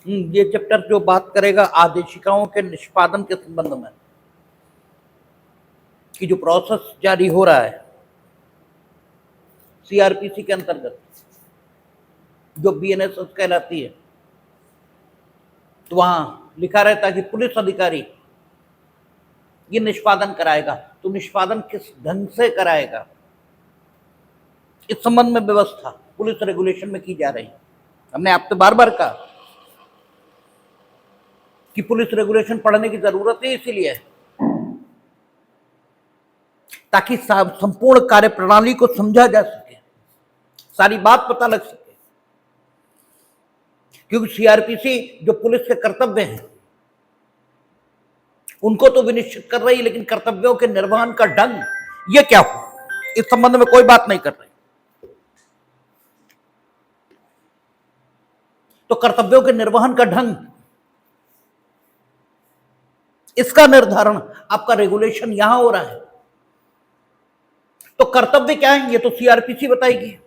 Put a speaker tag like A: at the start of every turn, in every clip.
A: ये चैप्टर जो बात करेगा आदेशिकाओं के निष्पादन के संबंध में, कि जो प्रोसेस जारी हो रहा है सीआरपीसी के अंतर्गत, जो बीएनएसएस कहलाती है, तो वहां लिखा रहता है कि पुलिस अधिकारी ये निष्पादन कराएगा। तो निष्पादन किस ढंग से कराएगा, इस संबंध में व्यवस्था पुलिस रेगुलेशन में की जा रही है। हमने आपसे बार बार कहा कि पुलिस रेगुलेशन पढ़ने की जरूरत है, इसीलिए है ताकि संपूर्ण कार्य प्रणाली को समझा जा सके, सारी बात पता लग सके। क्योंकि सीआरपीसी जो पुलिस के कर्तव्य हैं उनको तो विनिश्चित कर रही है, लेकिन कर्तव्यों के निर्वहन का ढंग ये क्या हो, इस संबंध में कोई बात नहीं कर रही। तो कर्तव्यों के निर्वहन का ढंग, इसका निर्धारण आपका रेगुलेशन यहां हो रहा है। तो कर्तव्य क्या है ये तो सीआरपीसी बताएगी,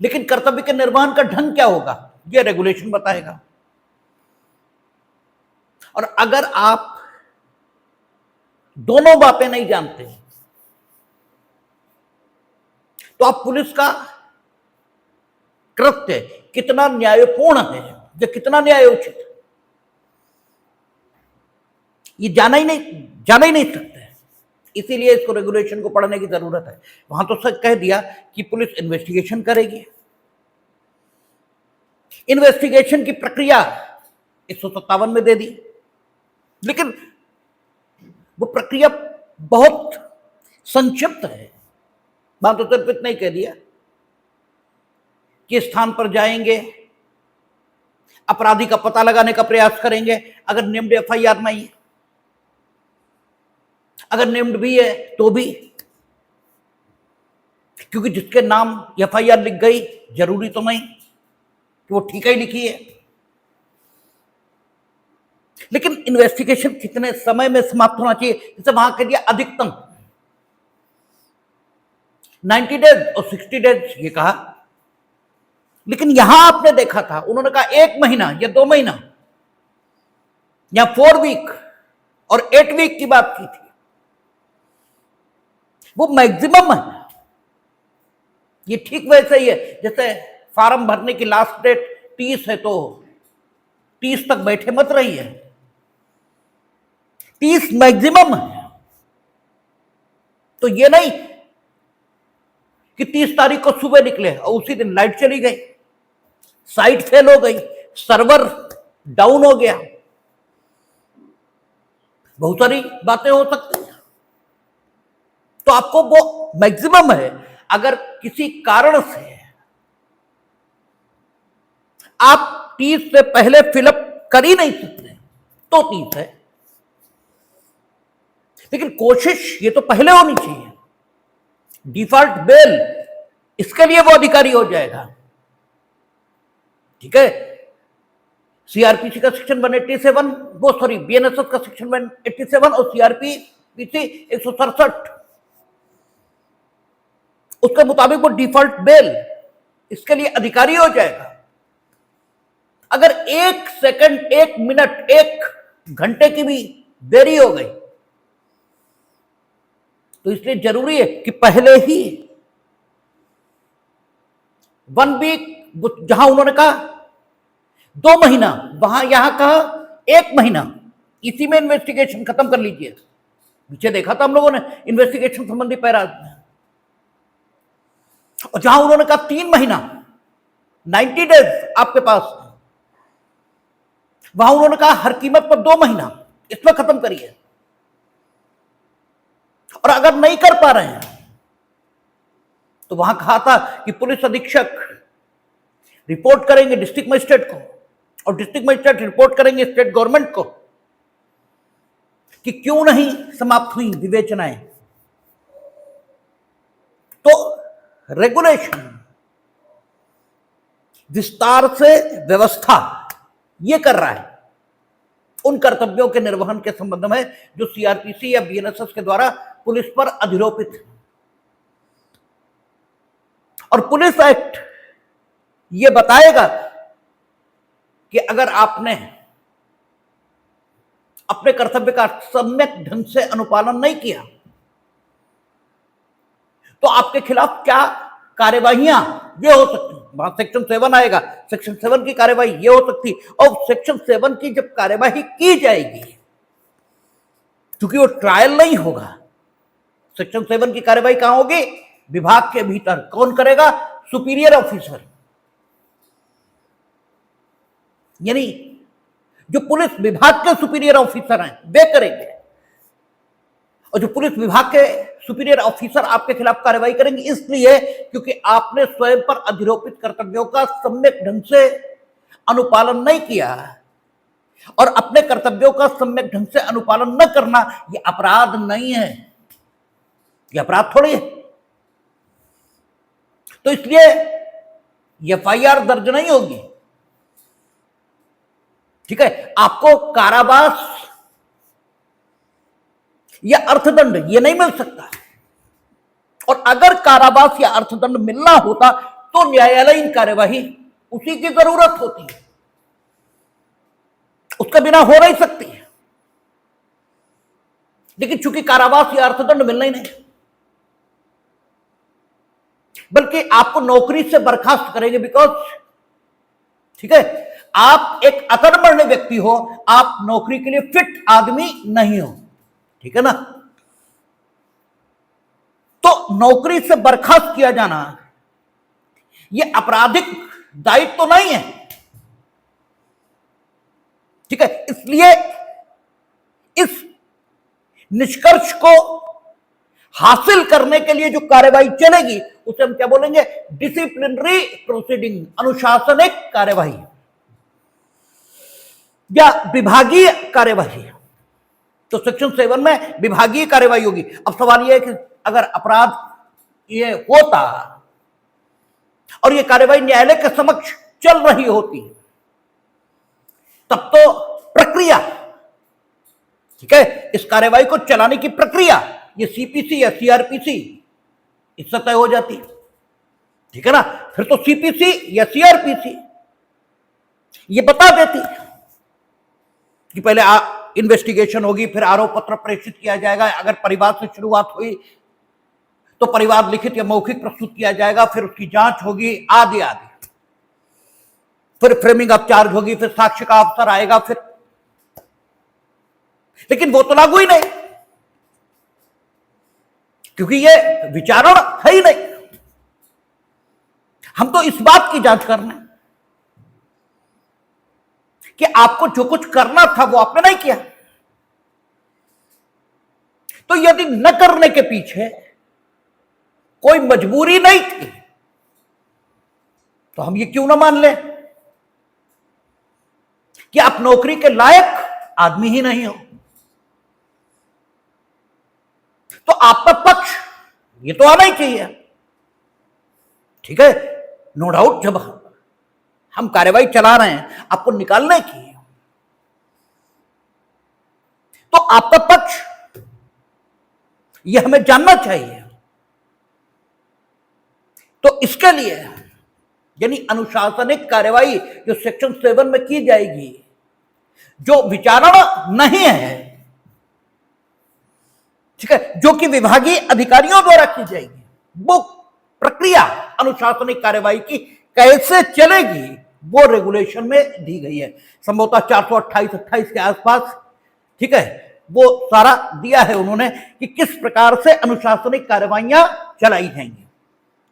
A: लेकिन कर्तव्य के निर्वहन का ढंग क्या होगा ये रेगुलेशन बताएगा। और अगर आप दोनों बातें नहीं जानते तो आप पुलिस का कृत्य कितना न्यायपूर्ण है या कितना न्यायोचित है ये जाना ही नहीं सकते। इसीलिए इसको रेगुलेशन को पढ़ने की जरूरत है। वहां तो सच कह दिया कि पुलिस इन्वेस्टिगेशन करेगी। इन्वेस्टिगेशन की प्रक्रिया 157 में दे दी, लेकिन वो प्रक्रिया बहुत संक्षिप्त है। वहां तो सिर्फ इतना ही कह दिया कि स्थान पर जाएंगे, अपराधी का पता लगाने का प्रयास करेंगे। अगर नेम्ड एफआईआर नहीं है, अगर नेम्ड भी है तो भी, क्योंकि जिसके नाम एफआईआर लिख गई जरूरी तो नहीं कि वो ठीक ही लिखी है। लेकिन इन्वेस्टिगेशन कितने समय में समाप्त होना चाहिए, जैसे वहां कह दिया अधिकतम 90 डेज और 60 डेज ये कहा, लेकिन यहां आपने देखा था उन्होंने कहा 1 महीना या 2 महीना या 4 वीक और 8 वीक की बात की थी। वो मैक्सिमम है। ये ठीक वैसे ही है जैसे फॉर्म भरने की लास्ट डेट 30 है तो 30 तक बैठे मत रहिए, 30 मैक्सिमम है। तो ये नहीं कि 30 तारीख को सुबह निकले और उसी दिन लाइट चली गई, साइट फेल हो गई, सर्वर डाउन हो गया, बहुत सारी बातें हो सकती हैं। तो आपको वो मैक्सिमम है। अगर किसी कारण से आप 30 से पहले फिलअप कर ही नहीं सकते तो 30 है, लेकिन कोशिश ये तो पहले होनी चाहिए। डिफॉल्ट बेल इसके लिए वो अधिकारी हो जाएगा, ठीक है। सीआरपीसी का सेक्शन 187, वो सॉरी बीएनएसएस का सेक्शन 187 और सीआरपीसी 167, उसके मुताबिक वो डिफॉल्ट बेल इसके लिए अधिकारी हो जाएगा। अगर 1 सेकंड, 1 मिनट, 1 घंटे की भी देरी हो गई तो इसलिए जरूरी है कि पहले ही 1 वीक, जहां उन्होंने कहा 2 महीना, वहां यहां कहा 1 महीना, इसी में इन्वेस्टिगेशन खत्म कर लीजिए। पीछे देखा था हम लोगों ने इन्वेस्टिगेशन संबंधी पैरा, और जहां उन्होंने कहा 3 महीना 90 डेज आपके पास, वहां उन्होंने कहा हर कीमत पर 2 महीना, इसमें खत्म करिए। और अगर नहीं कर पा रहे हैं तो वहां कहा था कि पुलिस अधीक्षक रिपोर्ट करेंगे डिस्ट्रिक्ट मजिस्ट्रेट को और डिस्ट्रिक्ट मजिस्ट्रेट रिपोर्ट करेंगे स्टेट गवर्नमेंट को कि क्यों नहीं समाप्त हुई विवेचनाएं। तो रेगुलेशन विस्तार से व्यवस्था ये कर रहा है उन कर्तव्यों के निर्वहन के संबंध में जो सीआरपीसी या बीएनएसएस के द्वारा पुलिस पर अधिरोपित है। और पुलिस एक्ट ये बताएगा कि अगर आपने अपने कर्तव्य का सम्यक ढंग से अनुपालन नहीं किया तो आपके खिलाफ क्या कार्यवाहियां ये हो सकती, वहां सेक्शन 7 आएगा, सेक्शन 7 की कार्यवाही ये हो सकती। और सेक्शन 7 की जब कार्यवाही की जाएगी, क्योंकि वो ट्रायल नहीं होगा, सेक्शन 7 की कार्यवाही कहां होगी? विभाग के भीतर। कौन करेगा? सुपीरियर ऑफिसर, यानी जो पुलिस विभाग के सुपीरियर ऑफिसर हैं वे करेंगे, और जो पुलिस विभाग के सुपीरियर ऑफिसर आपके खिलाफ कार्रवाई करेंगे, इसलिए क्योंकि आपने स्वयं पर अधिरोपित कर्तव्यों का सम्यक ढंग से अनुपालन नहीं किया। और अपने कर्तव्यों का सम्यक ढंग से अनुपालन न करना यह अपराध नहीं है, यह अपराध थोड़ी है। तो इसलिए एफआईआर दर्ज नहीं होगी, ठीक है। आपको कारावास या अर्थदंड ये नहीं मिल सकता, और अगर कारावास या अर्थदंड मिलना होता तो न्यायालयीन कार्यवाही उसी की जरूरत होती है, उसके बिना हो नहीं सकती। लेकिन चूंकि कारावास या अर्थदंड मिलना ही नहीं, बल्कि आपको नौकरी से बर्खास्त करेंगे, बिकॉज, ठीक है, आप एक अकर्मण्य व्यक्ति हो, आप नौकरी के लिए फिट आदमी नहीं हो, ठीक है ना। तो नौकरी से बर्खास्त किया जाना यह आपराधिक दायित्व तो नहीं है, ठीक है। इसलिए इस निष्कर्ष को हासिल करने के लिए जो कार्यवाही चलेगी उसे हम क्या बोलेंगे? डिसिप्लिनरी प्रोसीडिंग, अनुशासनिक कार्यवाही या विभागीय कार्यवाही। तो सेक्शन 7 में विभागीय कार्यवाही होगी। अब सवाल यह है कि अगर अपराध ये होता और ये कार्यवाही न्यायालय के समक्ष चल रही होती, तब तो प्रक्रिया, ठीक है, इस कार्यवाही को चलाने की प्रक्रिया ये सीपीसी या सीआरपीसी इससे तय हो जाती, ठीक है ना। फिर तो सीपीसी या सीआरपीसी ये बता देती कि पहले इन्वेस्टिगेशन होगी, फिर आरोप पत्र प्रेषित किया जाएगा, अगर परिवार से शुरुआत हुई तो परिवार लिखित या मौखिक प्रस्तुत किया जाएगा, फिर उसकी जांच होगी, आदि आदि, फिर फ्रेमिंग ऑफ चार्ज होगी, फिर साक्ष्य का अवसर आएगा, फिर। लेकिन वो तो लागू ही नहीं, क्योंकि ये विचारण है ही नहीं। हम तो इस बात की जांच करना है कि आपको जो कुछ करना था वो आपने नहीं किया। तो यदि न करने के पीछे कोई मजबूरी नहीं थी तो हम ये क्यों ना मान लें कि आप नौकरी के लायक आदमी ही नहीं हो। तो आपका पक्ष ये तो आना ही चाहिए, ठीक है। नो डाउट जब हम कार्यवाही चला रहे हैं आपको निकालने की, तो आपका पक्ष यह हमें जानना चाहिए। तो इसके लिए यानी अनुशासनिक कार्यवाही जो सेक्शन 7 में की जाएगी, जो विचारण नहीं है, ठीक है, जो कि विभागीय अधिकारियों द्वारा की जाएगी, वो प्रक्रिया अनुशासनिक कार्यवाही की कैसे चलेगी वो रेगुलेशन में दी गई है, संभवतः 428-28 के आसपास, ठीक है। वो सारा दिया है उन्होंने कि किस प्रकार से अनुशासनिक कार्यवाहियां चलाई जाएंगी,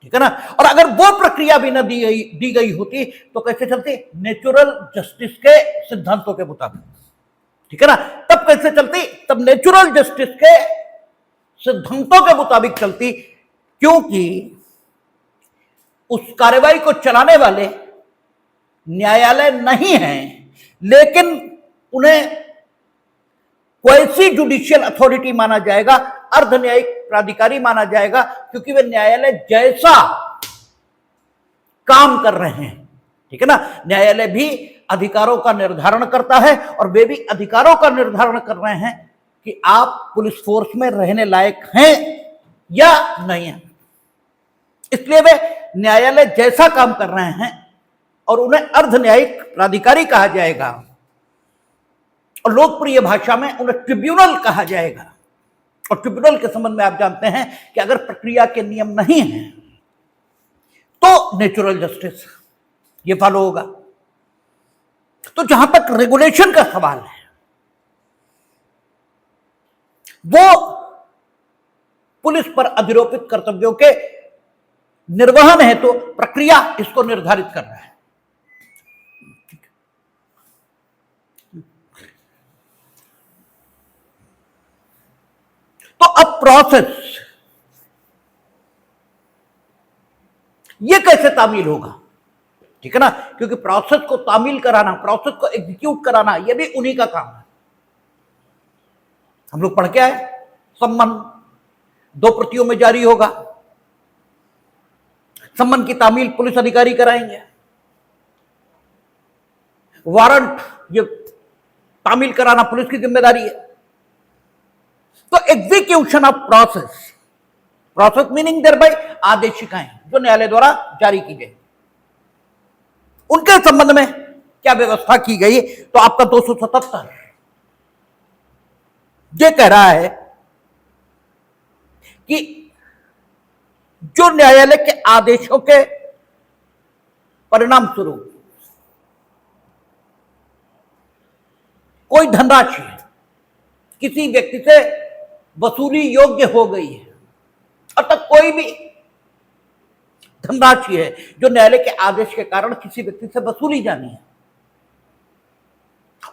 A: ठीक है ना। और अगर वो प्रक्रिया भी न दी गई होती तो कैसे चलती? नेचुरल जस्टिस के सिद्धांतों के मुताबिक, ठीक है ना। तब कैसे चलती? तब नेचुरल जस्टिस के सिद्धांतों के मुताबिक चलती, क्योंकि उस कार्यवाही को चलाने वाले न्यायालय नहीं हैं, लेकिन उन्हें क्वासी जुडिशियल अथॉरिटी माना जाएगा, अर्ध न्यायिक प्राधिकारी माना जाएगा, क्योंकि वे न्यायालय जैसा काम कर रहे हैं, ठीक है ना। न्यायालय भी अधिकारों का निर्धारण करता है और वे भी अधिकारों का निर्धारण कर रहे हैं कि आप पुलिस फोर्स में रहने लायक हैं या नहीं हैं। इसलिए वे न्यायालय जैसा काम कर रहे हैं और उन्हें अर्ध न्यायिक प्राधिकारी कहा जाएगा, और लोकप्रिय भाषा में उन्हें ट्रिब्यूनल कहा जाएगा। और ट्रिब्यूनल के संबंध में आप जानते हैं कि अगर प्रक्रिया के नियम नहीं हैं तो नेचुरल जस्टिस ये फॉलो होगा। तो जहां तक रेगुलेशन का सवाल है, वो पुलिस पर अधिरोपित कर्तव्यों के निर्वहन है, तो प्रक्रिया इसको निर्धारित कर रहा है। तो अब प्रोसेस ये कैसे तामील होगा, ठीक है ना, क्योंकि प्रोसेस को तामील कराना, प्रोसेस को एग्जीक्यूट कराना, ये भी उन्हीं का काम है। हम लोग पढ़ के आए, सम्मन 2 प्रतियों में जारी होगा, सम्मन की तामील पुलिस अधिकारी कराएंगे, वारंट ये तामील कराना पुलिस की जिम्मेदारी है। तो execution of process, process meaning thereby आदेशिकाएं जो न्यायालय द्वारा जारी की गई, उनके संबंध में क्या व्यवस्था की गई। तो आपका 277 ये कह रहा है कि जो न्यायालय के आदेशों के परिणाम स्वरूप कोई धनराशि किसी व्यक्ति से वसूली योग्य हो गई है, अर्थात कोई भी धनराशि है जो न्यायालय के आदेश के कारण किसी व्यक्ति से वसूली जानी है,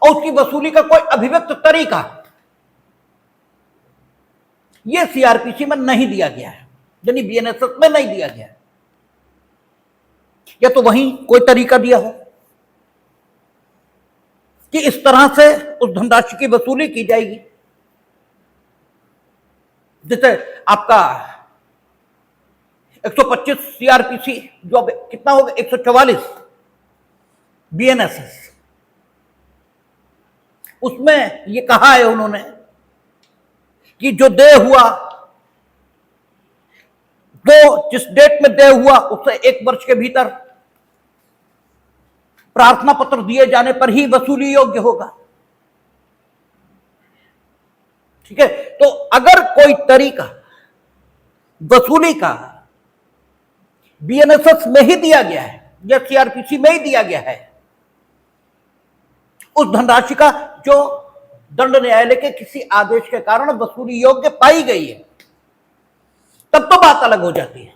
A: और उसकी वसूली का कोई अभिव्यक्त तरीका यह सीआरपीसी में नहीं दिया गया है, यानी बीएनएसएस में नहीं दिया गया है, या तो वहीं कोई तरीका दिया हो कि इस तरह से उस धनराशि की वसूली की जाएगी। जैसे आपका 125 सीआरपीसी जो अब कितना होगा 144 बीएनएसएस, उसमें ये कहा है उन्होंने कि जो देय हुआ, वो जिस डेट में देय हुआ उससे 1 वर्ष के भीतर प्रार्थना पत्र दिए जाने पर ही वसूली योग्य होगा, ठीक है। तो अगर कोई तरीका वसूली का बीएनएसएस में ही दिया गया है या सीआरपीसी में ही दिया गया है, उस धनराशि का जो दंड न्यायालय के किसी आदेश के कारण वसूली योग्य पाई गई है, तब तो बात अलग हो जाती है,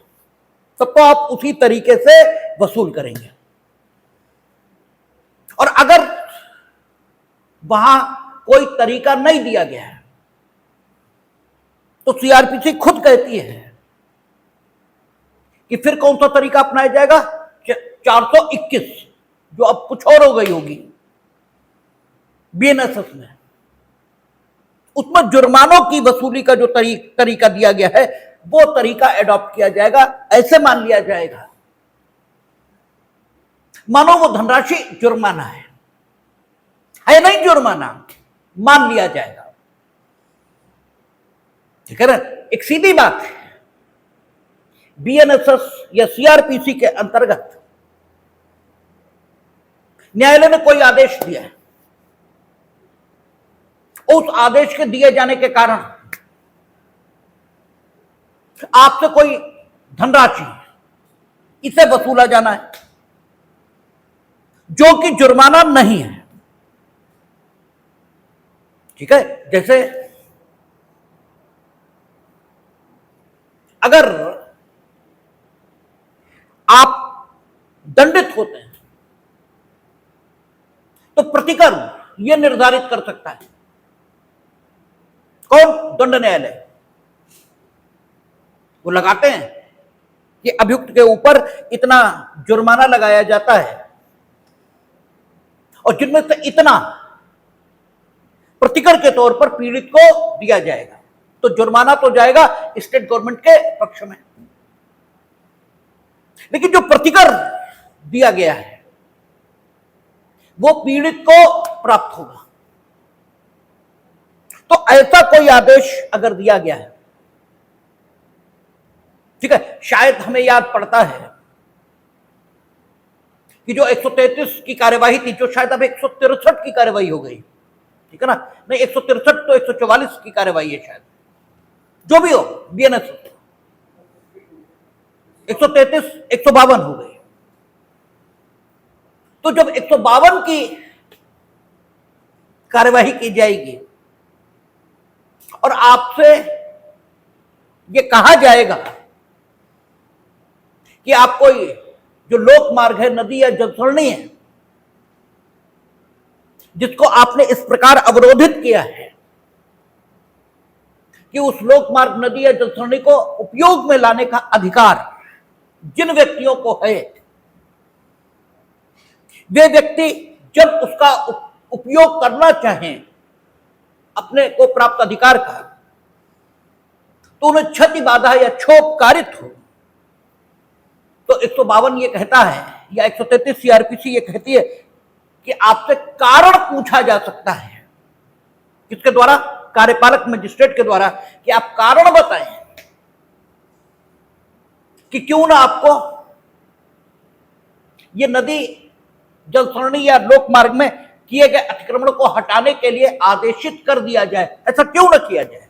A: तब तो आप उसी तरीके से वसूल करेंगे। और अगर वहां कोई तरीका नहीं दिया गया है तो सीआरपीसी खुद कहती है कि फिर कौन सा तरीका अपनाया जाएगा, 421 जो अब कुछ और हो गई होगी बीएनएसएस में, उसमें जुर्मानों की वसूली का जो तरीका दिया गया है वो तरीका एडॉप्ट किया जाएगा। ऐसे मान लिया जाएगा मानो वो धनराशि जुर्माना है नहीं जुर्माना, मान लिया जाएगा, ठीक है ना। एक सीधी बात है, बीएनएसएस या सीआरपीसी के अंतर्गत न्यायालय ने कोई आदेश दिया है, उस आदेश के दिए जाने के कारण आपसे कोई धनराशि इसे वसूला जाना है जो कि जुर्माना नहीं है, ठीक है। जैसे अगर आप दंडित होते हैं तो प्रतिकर यह निर्धारित कर सकता है, कौन, दंड न्यायालय, वो लगाते हैं कि अभियुक्त के ऊपर इतना जुर्माना लगाया जाता है और जिनमें से इतना प्रतिकर के तौर पर पीड़ित को दिया जाएगा, तो जुर्माना तो जाएगा स्टेट गवर्नमेंट के पक्ष में, लेकिन जो प्रतिकर दिया गया है वो पीड़ित को प्राप्त होगा। तो ऐसा कोई आदेश अगर दिया गया है, ठीक है, शायद हमें याद पड़ता है कि जो 133 की कार्यवाही थी, जो शायद अब 163 की कार्यवाही हो गई, ठीक है ना, नहीं 163 तो 144 की कार्यवाही है शायद, जो भी हो, बीएनएस 133 152 हो गई। तो जब 152 की कार्यवाही की जाएगी और आपसे ये कहा जाएगा कि आपको जो लोक मार्ग है, नदी या जलसरणी है, जिसको आपने इस प्रकार अवरोधित किया है कि उस लोक मार्ग, नदी या जलसरणी को उपयोग में लाने का अधिकार जिन व्यक्तियों को है, वे व्यक्ति जब उसका उपयोग करना चाहें अपने को प्राप्त अधिकार का, तो उन्हें क्षति बाधा या क्षोभ कारित हो। तो 152 ये कहता है, या 133 सीआरपीसी ये कहती है कि आपसे कारण पूछा जा सकता है, किसके द्वारा? कार्यपालक मजिस्ट्रेट के द्वारा, कि आप कारण बताएं कि क्यों ना आपको ये नदी, जलसरणी या लोक मार्ग में किए गए अतिक्रमण को हटाने के लिए आदेशित कर दिया जाए, ऐसा क्यों ना किया जाए।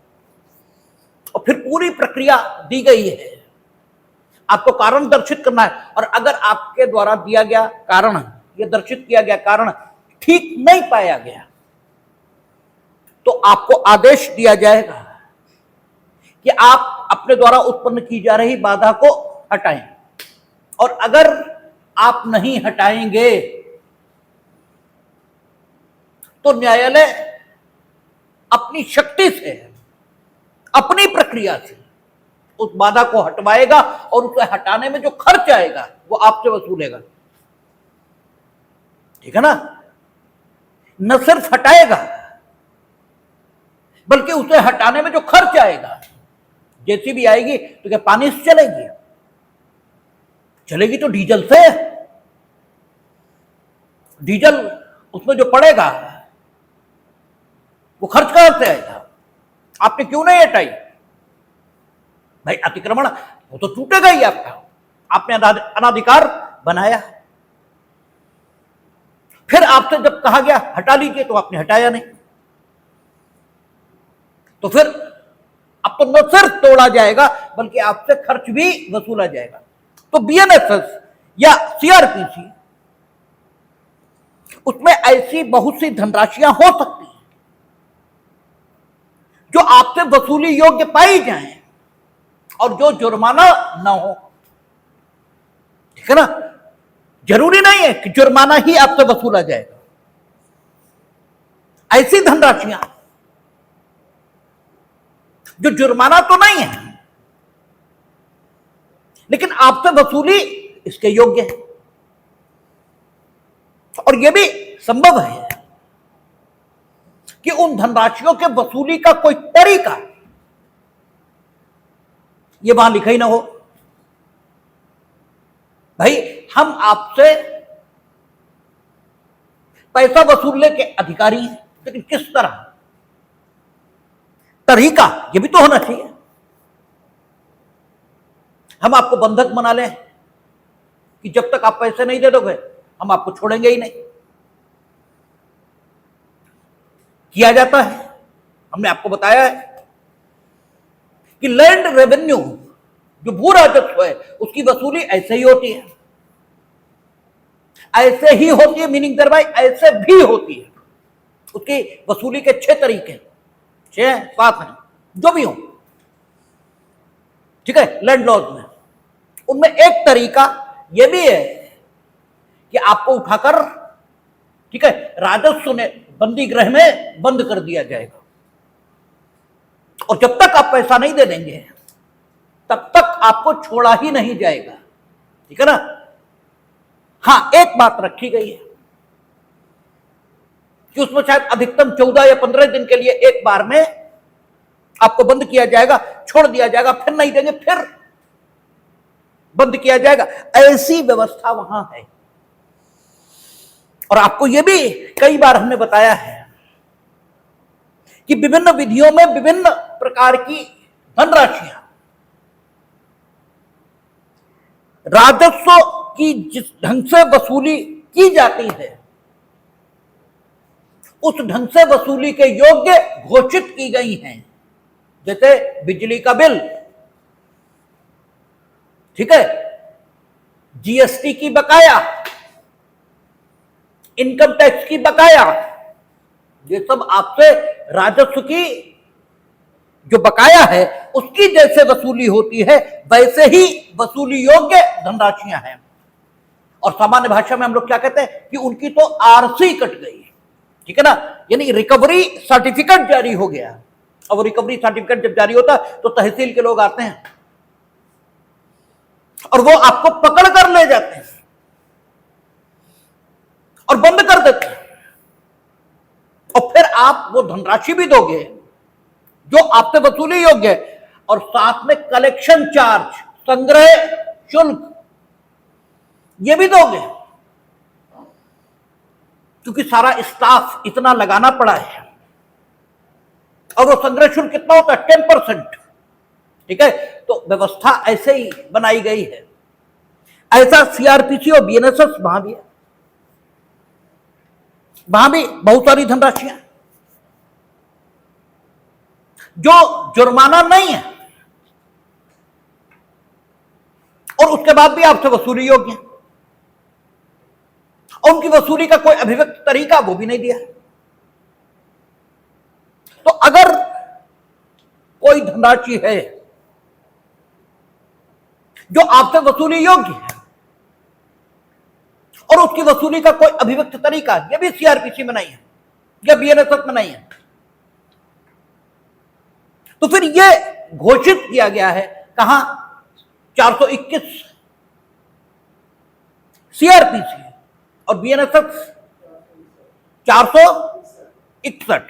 A: और फिर पूरी प्रक्रिया दी गई है, आपको कारण दर्शित करना है, और अगर आपके द्वारा दिया गया कारण, ये दर्शित किया गया कारण ठीक नहीं पाया गया, तो आपको आदेश दिया जाएगा कि आप अपने द्वारा उत्पन्न की जा रही बाधा को हटाएं। और अगर आप नहीं हटाएंगे तो न्यायालय अपनी शक्ति से, अपनी प्रक्रिया से उस बाधा को हटवाएगा और उसे हटाने में जो खर्च आएगा वो आपसे वसूलेगा, ठीक है ना। न सिर्फ हटाएगा बल्कि उसे हटाने में जो खर्च आएगा, जेसीबी आएगी तो क्या पानी से चलेगी? चलेगी तो डीजल से। डीजल उसमें जो पड़ेगा वो खर्च कहां से आएगा? आपने क्यों नहीं हटाई? भाई अतिक्रमण वो तो टूटेगा ही आपका, आपने अनाधिकार बनाया। फिर आपसे जब कहा गया हटा लीजिए तो आपने हटाया नहीं, तो फिर अब तो न सिर्फ तोड़ा जाएगा बल्कि आपसे खर्च भी वसूला जाएगा। तो बीएनएसएस या सीआरपीसी, उसमें ऐसी बहुत सी धनराशियां हो सकती हैं जो आपसे वसूली योग्य पाई जाएं और जो जुर्माना ना हो, ठीक है ना। जरूरी नहीं है कि जुर्माना ही आपसे वसूला जाएगा। ऐसी धनराशियां जो जुर्माना तो नहीं है लेकिन आपसे वसूली इसके योग्य है, और यह भी संभव है कि उन धनराशियों के वसूली का कोई तरीका ये वहां लिखा ही ना हो। भाई हम आपसे पैसा वसूलने के अधिकारी हैं, लेकिन किस तरह, तरीका ये भी तो होना चाहिए। हम आपको बंधक बना लें कि जब तक आप पैसे नहीं दे दोगे हम आपको छोड़ेंगे ही नहीं। किया जाता है, हमने आपको बताया है कि लैंड रेवेन्यू, जो भू राजस्व है, उसकी वसूली ऐसे ही होती है। ऐसे ही होती है मीनिंग देयर बाय ऐसे भी होती है। उसकी वसूली के 6 तरीके, 6-7 हैं, जो भी हो, ठीक है, लैंड लॉज में। उनमें एक तरीका यह भी है कि आपको उठाकर, ठीक है, राजस्व ने बंदी गृह में बंद कर दिया जाएगा, और जब तक आप पैसा नहीं दे देंगे तब तक आपको छोड़ा ही नहीं जाएगा, ठीक है ना। हां, एक बात रखी गई है कि उसमें शायद अधिकतम 14 या 15 दिन के लिए एक बार में आपको बंद किया जाएगा, छोड़ दिया जाएगा, फिर नहीं देंगे, फिर बंद किया जाएगा। ऐसी व्यवस्था वहां है। और आपको यह भी कई बार हमने बताया है कि विभिन्न विधियों में विभिन्न प्रकार की धनराशियां राजस्व की जिस ढंग से वसूली की जाती है उस ढंग से वसूली के योग्य घोषित की गई हैं, जैसे बिजली का बिल, ठीक है, जीएसटी की बकाया, इनकम टैक्स की बकाया, ये सब आपसे राजस्व की जो बकाया है उसकी जैसे वसूली होती है वैसे ही वसूली योग्य धनराशियां हैं। और सामान्य भाषा में हम लोग क्या कहते हैं कि उनकी तो आरसी कट गई है, ठीक है ना, यानी रिकवरी सर्टिफिकेट जारी हो गया। अब रिकवरी सर्टिफिकेट जब जारी होता है तो तहसील के लोग आते हैं और वो आपको पकड़ कर ले जाते हैं और बंद कर देते हैं, और फिर आप वो धनराशि भी दोगे जो आपसे वसूली योग्य है, और साथ में कलेक्शन चार्ज, संग्रह शुल्क, ये भी दोगे, क्योंकि सारा स्टाफ इतना लगाना पड़ा है। और वो संग्रह शुल्क कितना होता है? 10%, ठीक है। तो व्यवस्था ऐसे ही बनाई गई है। ऐसा सीआरपीसी और बीएनएसएस वहां भी है, वहां भी बहुत सारी धनराशियां जो जुर्माना नहीं है और उसके बाद भी आपसे वसूली योग्य है, और उनकी वसूली का कोई अभिव्यक्त तरीका वो भी नहीं दिया। तो अगर कोई धनराशि है जो आपसे वसूली योग्य है और उसकी वसूली का कोई अभिव्यक्त तरीका, यह भी सीआरपीसी में नहीं है या बीएनएसएस में नहीं है, तो फिर यह घोषित किया गया है कहां? 421 सीआरपीसी और बीएनएसएस 461,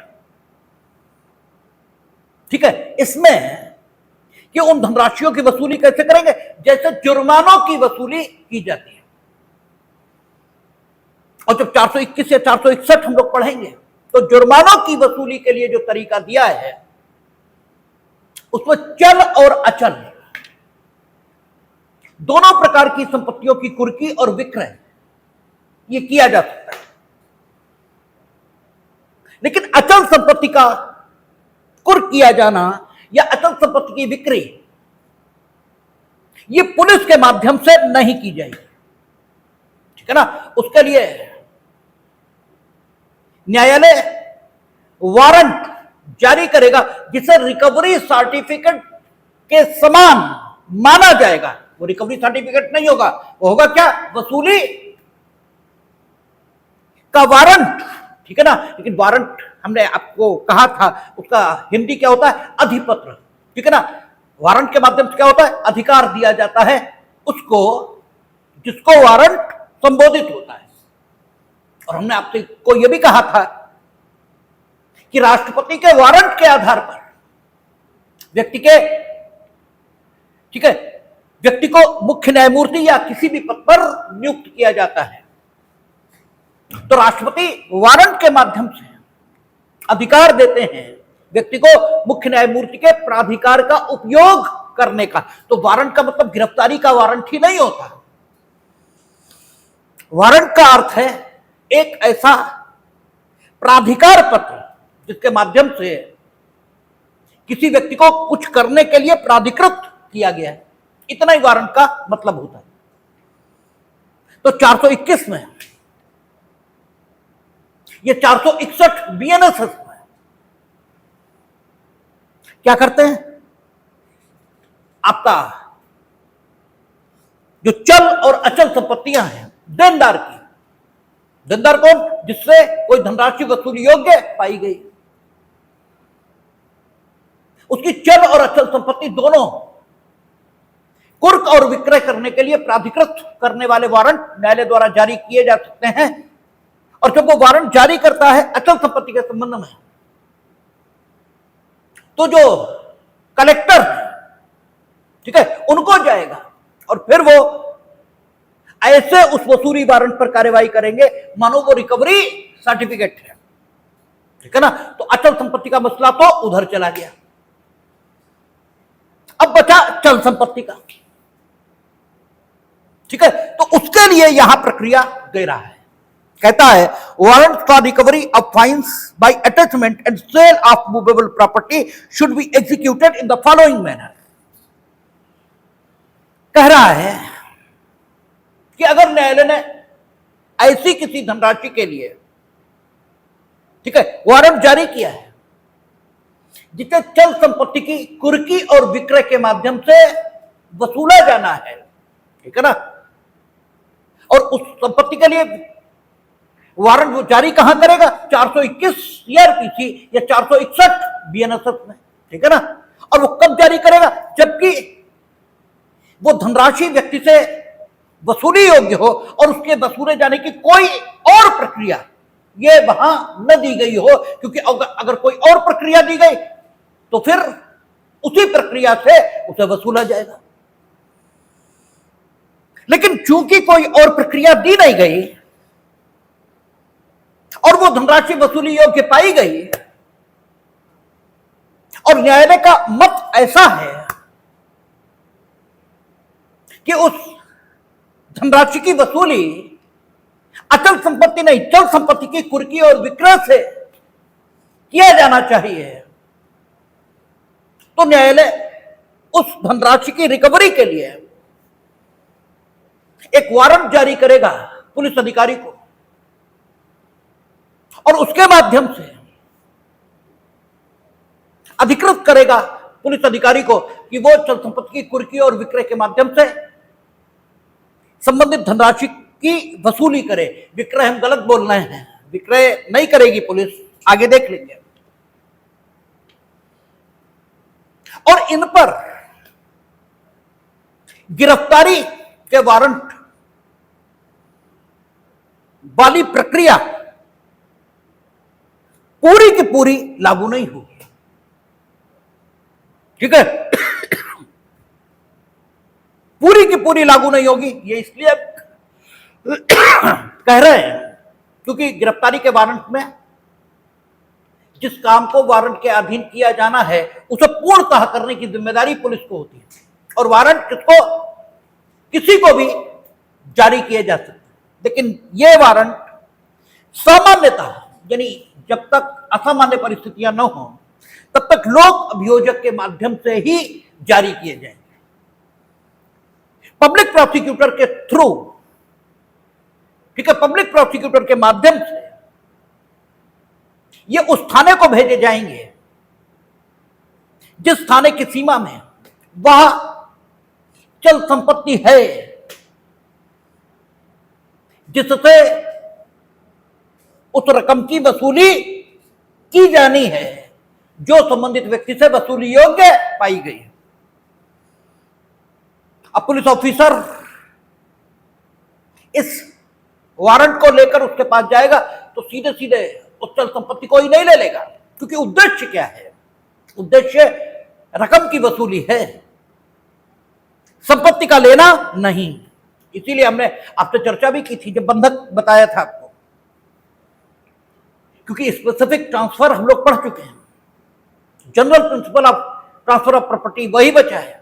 A: ठीक है। इसमें कि उन धनराशियों की वसूली कैसे करेंगे? जैसे जुर्मानों की वसूली की जाती है। और जब 421 या 461 हम लोग पढ़ेंगे तो जुर्मानों की वसूली के लिए जो तरीका दिया है उसमें चल और अचल दोनों प्रकार की संपत्तियों की कुर्की और विक्रय ये किया जा सकता है। लेकिन अचल संपत्ति का कुर्क किया जाना या अचल संपत्ति की बिक्री ये पुलिस के माध्यम से नहीं की जाएगी, ठीक है ना। उसके लिए न्यायालय वारंट जारी करेगा जिसे रिकवरी सर्टिफिकेट के समान माना जाएगा। वो रिकवरी सर्टिफिकेट नहीं होगा, वो होगा क्या? वसूली का वारंट, ठीक है ना। लेकिन वारंट हमने आपको कहा था उसका हिंदी क्या होता है? अधिपत्र, ठीक है ना। वारंट के माध्यम से क्या होता है? अधिकार दिया जाता है उसको जिसको वारंट संबोधित होता है। और हमने आपसे को यह भी कहा था कि राष्ट्रपति के वारंट के आधार पर व्यक्ति के, ठीक है, व्यक्ति को मुख्य न्यायमूर्ति या किसी भी पद पर नियुक्त किया जाता है। तो राष्ट्रपति वारंट के माध्यम से अधिकार देते हैं व्यक्ति को मुख्य न्यायमूर्ति के प्राधिकार का उपयोग करने का। तो वारंट का मतलब गिरफ्तारी का वारंट ही नहीं होता। वारंट का अर्थ है एक ऐसा प्राधिकार पत्र जिसके माध्यम से किसी व्यक्ति को कुछ करने के लिए प्राधिकृत किया गया है, इतना ही वारंट का मतलब होता है। तो 421 में, ये 461 बीएनएसएस में क्या करते हैं? आपका जो चल और अचल संपत्तियां हैं देनदार की, देनदार कौन? जिससे कोई धनराशि वसूली योग्य पाई गई, उसकी चल और अचल संपत्ति दोनों कुर्क और विक्रय करने के लिए प्राधिकृत करने वाले वारंट न्यायालय द्वारा जारी किए जा सकते हैं। और जब वो वारंट जारी करता है अचल संपत्ति के संबंध में, तो जो कलेक्टर, ठीक है, उनको जाएगा और फिर वो ऐसे उस वसूली वारंट पर कार्रवाई करेंगे मानो वो रिकवरी सर्टिफिकेट है, ठीक है ना। तो अचल संपत्ति का मसला तो उधर चला गया। अब बचा चल संपत्ति का। ठीक है, तो उसके लिए यहां प्रक्रिया दे रहा है। कहता है warrant for recovery of fines by attachment and sale of movable property should be executed in the following manner. कह रहा है कि अगर न्यायालय ने ऐसी किसी धनराशि के लिए, ठीक है, वारंट जारी किया है जिसे चल संपत्ति की कुर्की और विक्रय के माध्यम से वसूला जाना है, ठीक है ना, और उस संपत्ति के लिए वारंट वो जारी कहां करेगा? 421 सीआरपीसी या 461 बीएनएसएस में, ठीक है ना। और वो कब जारी करेगा? जबकि वो धनराशि व्यक्ति से वसूली योग्य हो और उसके वसूले जाने की कोई और प्रक्रिया ये वहां न दी गई हो, क्योंकि अगर कोई और प्रक्रिया दी गई तो फिर उसी प्रक्रिया से उसे वसूला जाएगा। लेकिन चूंकि कोई और प्रक्रिया दी नहीं गई और वो धनराशि वसूली योग्य पाई गई और न्यायालय का मत ऐसा है कि उस धनराशि की वसूली अचल संपत्ति नहीं, चल संपत्ति की कुर्की और विक्रय से किया जाना चाहिए, तो न्यायालय उस धनराशि की रिकवरी के लिए एक वारंट जारी करेगा पुलिस अधिकारी को और उसके माध्यम से अधिकृत करेगा पुलिस अधिकारी को कि वो चल संपत्ति की कुर्की और विक्रय के माध्यम से संबंधित धनराशि की वसूली करे। विक्रय हम गलत बोल रहे हैं, विक्रय नहीं करेगी पुलिस, आगे देख लेंगे। और इन पर गिरफ्तारी के वारंट वाली प्रक्रिया पूरी की पूरी लागू नहीं होगी, ठीक है, पूरी की पूरी लागू नहीं होगी। ये इसलिए कह रहे हैं क्योंकि गिरफ्तारी के वारंट में जिस काम को वारंट के अधीन किया जाना है उसे पूर्णतः करने की जिम्मेदारी पुलिस को होती है, और वारंट किसको, किसी को भी जारी किए जा सकते हैं। लेकिन यह वारंट सामान्यतः, यानी जब तक असामान्य परिस्थितियां न हो तब तक लोक अभियोजक के माध्यम से ही जारी किए जाएंगे। पब्लिक प्रोसिक्यूटर के थ्रू, ठीक है, पब्लिक प्रोसिक्यूटर के माध्यम से ये उस थाने को भेजे जाएंगे जिस थाने की सीमा में वह चल संपत्ति है जिससे उस रकम की वसूली की जानी है जो संबंधित व्यक्ति से वसूली योग्य पाई गई है। अब पुलिस ऑफिसर इस वारंट को लेकर उसके पास जाएगा तो सीधे सीधे उस चल संपत्ति को ही नहीं ले लेगा, क्योंकि उद्देश्य क्या है? उद्देश्य रकम की वसूली है, संपत्ति का लेना नहीं। इसीलिए हमने आपसे चर्चा भी की थी जब बंधक बताया था आपको, क्योंकि स्पेसिफिक ट्रांसफर हम लोग पढ़ चुके हैं, general principle of transfer of property वही बचा है।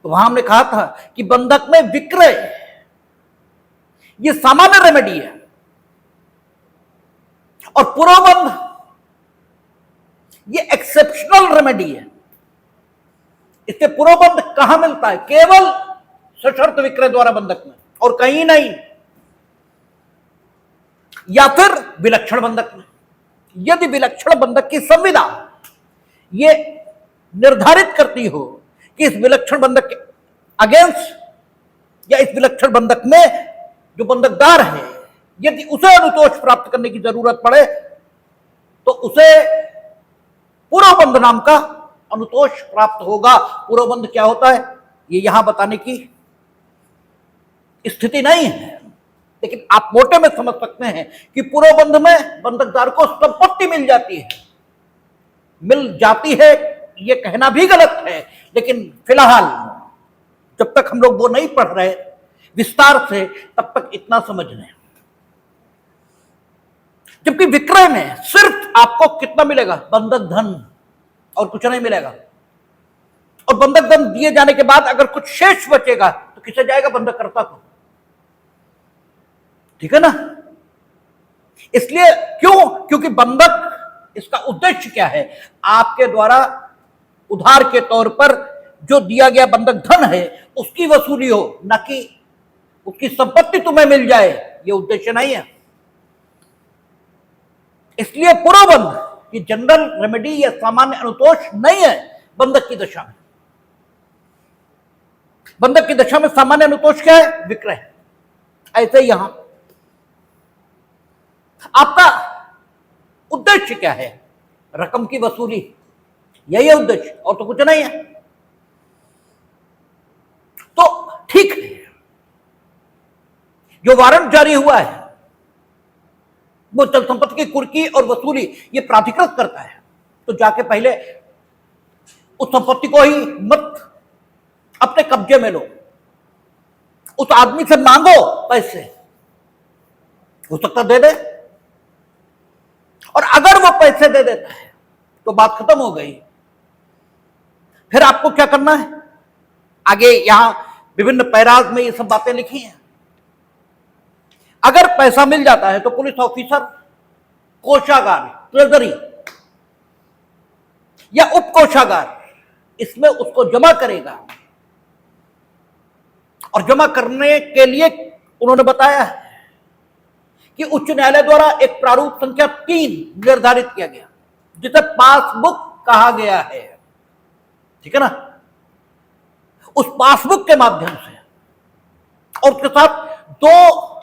A: तो वहां हमने कहा था कि बंधक में विक्रय ये सामान्य रेमेडी है और पुरोबंध ये एक्सेप्शनल रेमेडी है। इससे पुरोबंध कहां मिलता है? केवल सशर्त विक्रय द्वारा बंधक में और कहीं नहीं, या फिर विलक्षण बंधक में। यदि विलक्षण बंधक की संविदा ये निर्धारित करती हो कि इस विलक्षण बंधक के अगेंस्ट या इस विलक्षण बंधक में जो बंधकदार है यदि उसे अनुतोष प्राप्त करने की जरूरत पड़े तो उसे पुरोबंध नाम का अनुतोष प्राप्त होगा। पुरोबंध क्या होता है ये यहां बताने की स्थिति नहीं है, लेकिन आप मोटे में समझ सकते हैं कि पुरोबंध में बंधकदार को संपत्ति मिल जाती है। ये कहना भी गलत है, लेकिन फिलहाल जब तक हम लोग वो नहीं पढ़ रहे विस्तार से तब तक इतना समझ लें। जबकि विक्रय में सिर्फ आपको कितना मिलेगा? बंधक धन, और कुछ नहीं मिलेगा। और बंधक धन दिए जाने के बाद अगर कुछ शेष बचेगा तो किसे जाएगा? बंधक करता को। ठीक है ना? इसलिए क्यों? क्योंकि बंधक, इसका उद्देश्य क्या है? आपके द्वारा उधार के तौर पर जो दिया गया बंधक धन है उसकी वसूली हो, ना कि उसकी संपत्ति तुम्हें मिल जाए, ये उद्देश्य नहीं है। इसलिए पुरोबंध ये जनरल रेमेडी या सामान्य अनुतोष नहीं है बंधक की दशा में। बंधक की दशा में सामान्य अनुतोष क्या है? विक्रय। ऐसे ही यहां आपका उद्देश्य क्या है? रकम की वसूली, यही है उद्देश्य, और तो कुछ नहीं है। तो ठीक है, जो वारंट जारी हुआ है वो चल संपत्ति की कुर्की और वसूली ये प्राधिकृत करता है, तो जाके पहले उस संपत्ति को ही मत अपने कब्जे में लो, उस आदमी से मांगो पैसे, हो सकता दे दे, और अगर वो पैसे दे देता है तो बात खत्म हो गई। फिर आपको क्या करना है? आगे यहां विभिन्न पैराज में ये सब बातें लिखी हैं। अगर पैसा मिल जाता है तो पुलिस ऑफिसर कोषागार, ट्रेजरी या उप कोषागार, इसमें उसको जमा करेगा, और जमा करने के लिए उन्होंने बताया है कि उच्च न्यायालय द्वारा एक प्रारूप संख्या 3 निर्धारित किया गया, जिसे पासबुक कहा गया है। ठीक है ना? उस पासबुक के माध्यम से, और उसके साथ दो,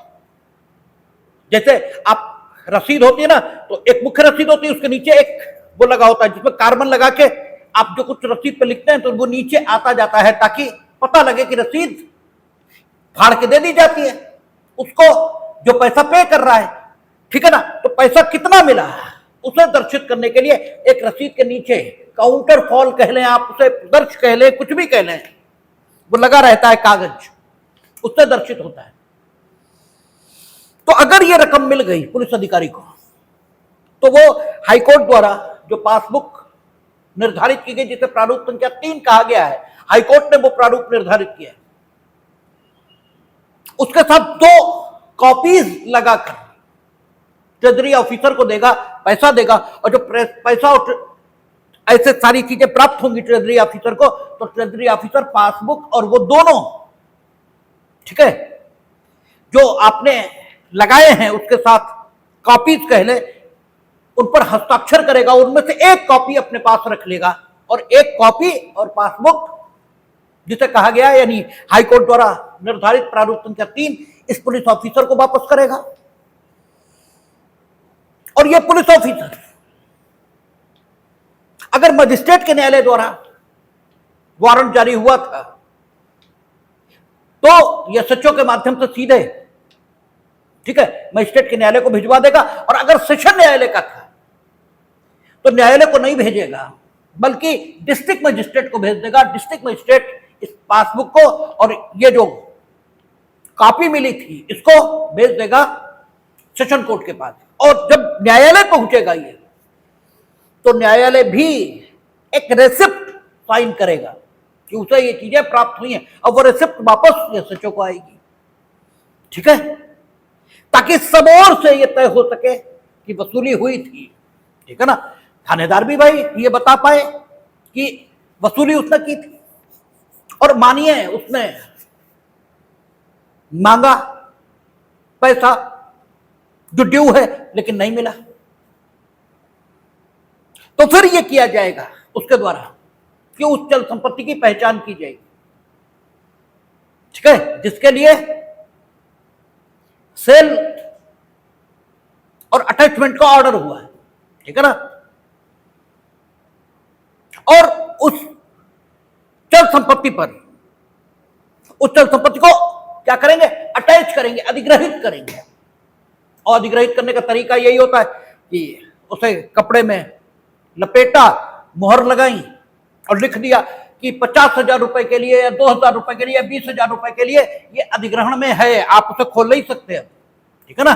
A: जैसे आप रसीद होती है ना, तो एक मुख्य रसीद होती है, उसके नीचे एक वो लगा होता है जिसमें कार्बन लगा के आप जो कुछ रसीद पे लिखते हैं तो वो नीचे आता जाता है, ताकि पता लगे कि रसीद फाड़ के दे दी जाती है उसको जो पैसा पे कर रहा है। ठीक है ना? तो पैसा कितना मिला उसे दर्शित करने के लिए एक रसीद के नीचे काउंटर फॉल कह लें, आप उसे दर्ज कह लें, कुछ भी कह लें, वो लगा रहता है कागज, उससे दर्शित होता है। तो अगर ये रकम मिल गई पुलिस अधिकारी को, तो वो हाईकोर्ट द्वारा जो पासबुक निर्धारित की गई, जिसे प्रारूप संख्या 3 कहा गया है, हाईकोर्ट ने वो प्रारूप निर्धारित किया है, उसके साथ 2 कॉपीज लगाकर ट्रेजरी ऑफिसर को देगा, पैसा देगा, और जो पैसा और ऐसे सारी चीजें प्राप्त होंगी ट्रेजरी ऑफिसर को, तो ट्रेजरी ऑफिसर पासबुक और वो दोनों, ठीक है, जो आपने लगाए हैं उसके साथ कॉपीज कह ले, उन पर हस्ताक्षर करेगा, उनमें से एक कॉपी अपने पास रख लेगा, और एक कॉपी और पासबुक जिसे कहा गया यानी हाईकोर्ट द्वारा निर्धारित प्रारूप संख्या 3 इस पुलिस ऑफिसर को वापस करेगा। और यह पुलिस ऑफिसर अगर मजिस्ट्रेट के न्यायालय द्वारा वारंट जारी हुआ था तो यह एसएचओ के माध्यम से सीधे, ठीक है, मजिस्ट्रेट के न्यायालय को भिजवा देगा, और अगर सेशन न्यायालय का था तो न्यायालय को नहीं भेजेगा बल्कि डिस्ट्रिक्ट मजिस्ट्रेट को भेज देगा। डिस्ट्रिक्ट मजिस्ट्रेट इस पासबुक को और ये जो कॉपी मिली थी इसको भेज देगा सेशन कोर्ट के पास, और जब न्यायालय पहुंचेगा ये, तो न्यायालय भी एक रेसिप्ट साइन करेगा कि उसे ये चीजें प्राप्त हुई हैं, और वो रेसिप्ट वापस एसएचओ को आएगी। ठीक है, ताकि सब ओर से ये तय हो सके कि वसूली हुई थी। ठीक है ना? थानेदार भी भाई ये बता पाए कि वसूली उसने की थी, और मानिए उसने मांगा पैसा जो ड्यू है लेकिन नहीं मिला, तो फिर यह किया जाएगा उसके द्वारा कि उस चल संपत्ति की पहचान की जाएगी। ठीक है, जिसके लिए सेल और अटैचमेंट का ऑर्डर हुआ है। ठीक है ना? और उस चल संपत्ति पर, उस चल संपत्ति को क्या करेंगे? अटैच करेंगे, अधिग्रहित करेंगे। और अधिग्रहित करने का तरीका यही होता है कि उसे कपड़े में लपेटा, मोहर लगाई और लिख दिया कि 50,000 रुपए के लिए या 2,000 रुपए के लिए या 20,000 रुपए के लिए ये अधिग्रहण में है, आप उसे खोल नहीं सकते। ठीक है ना?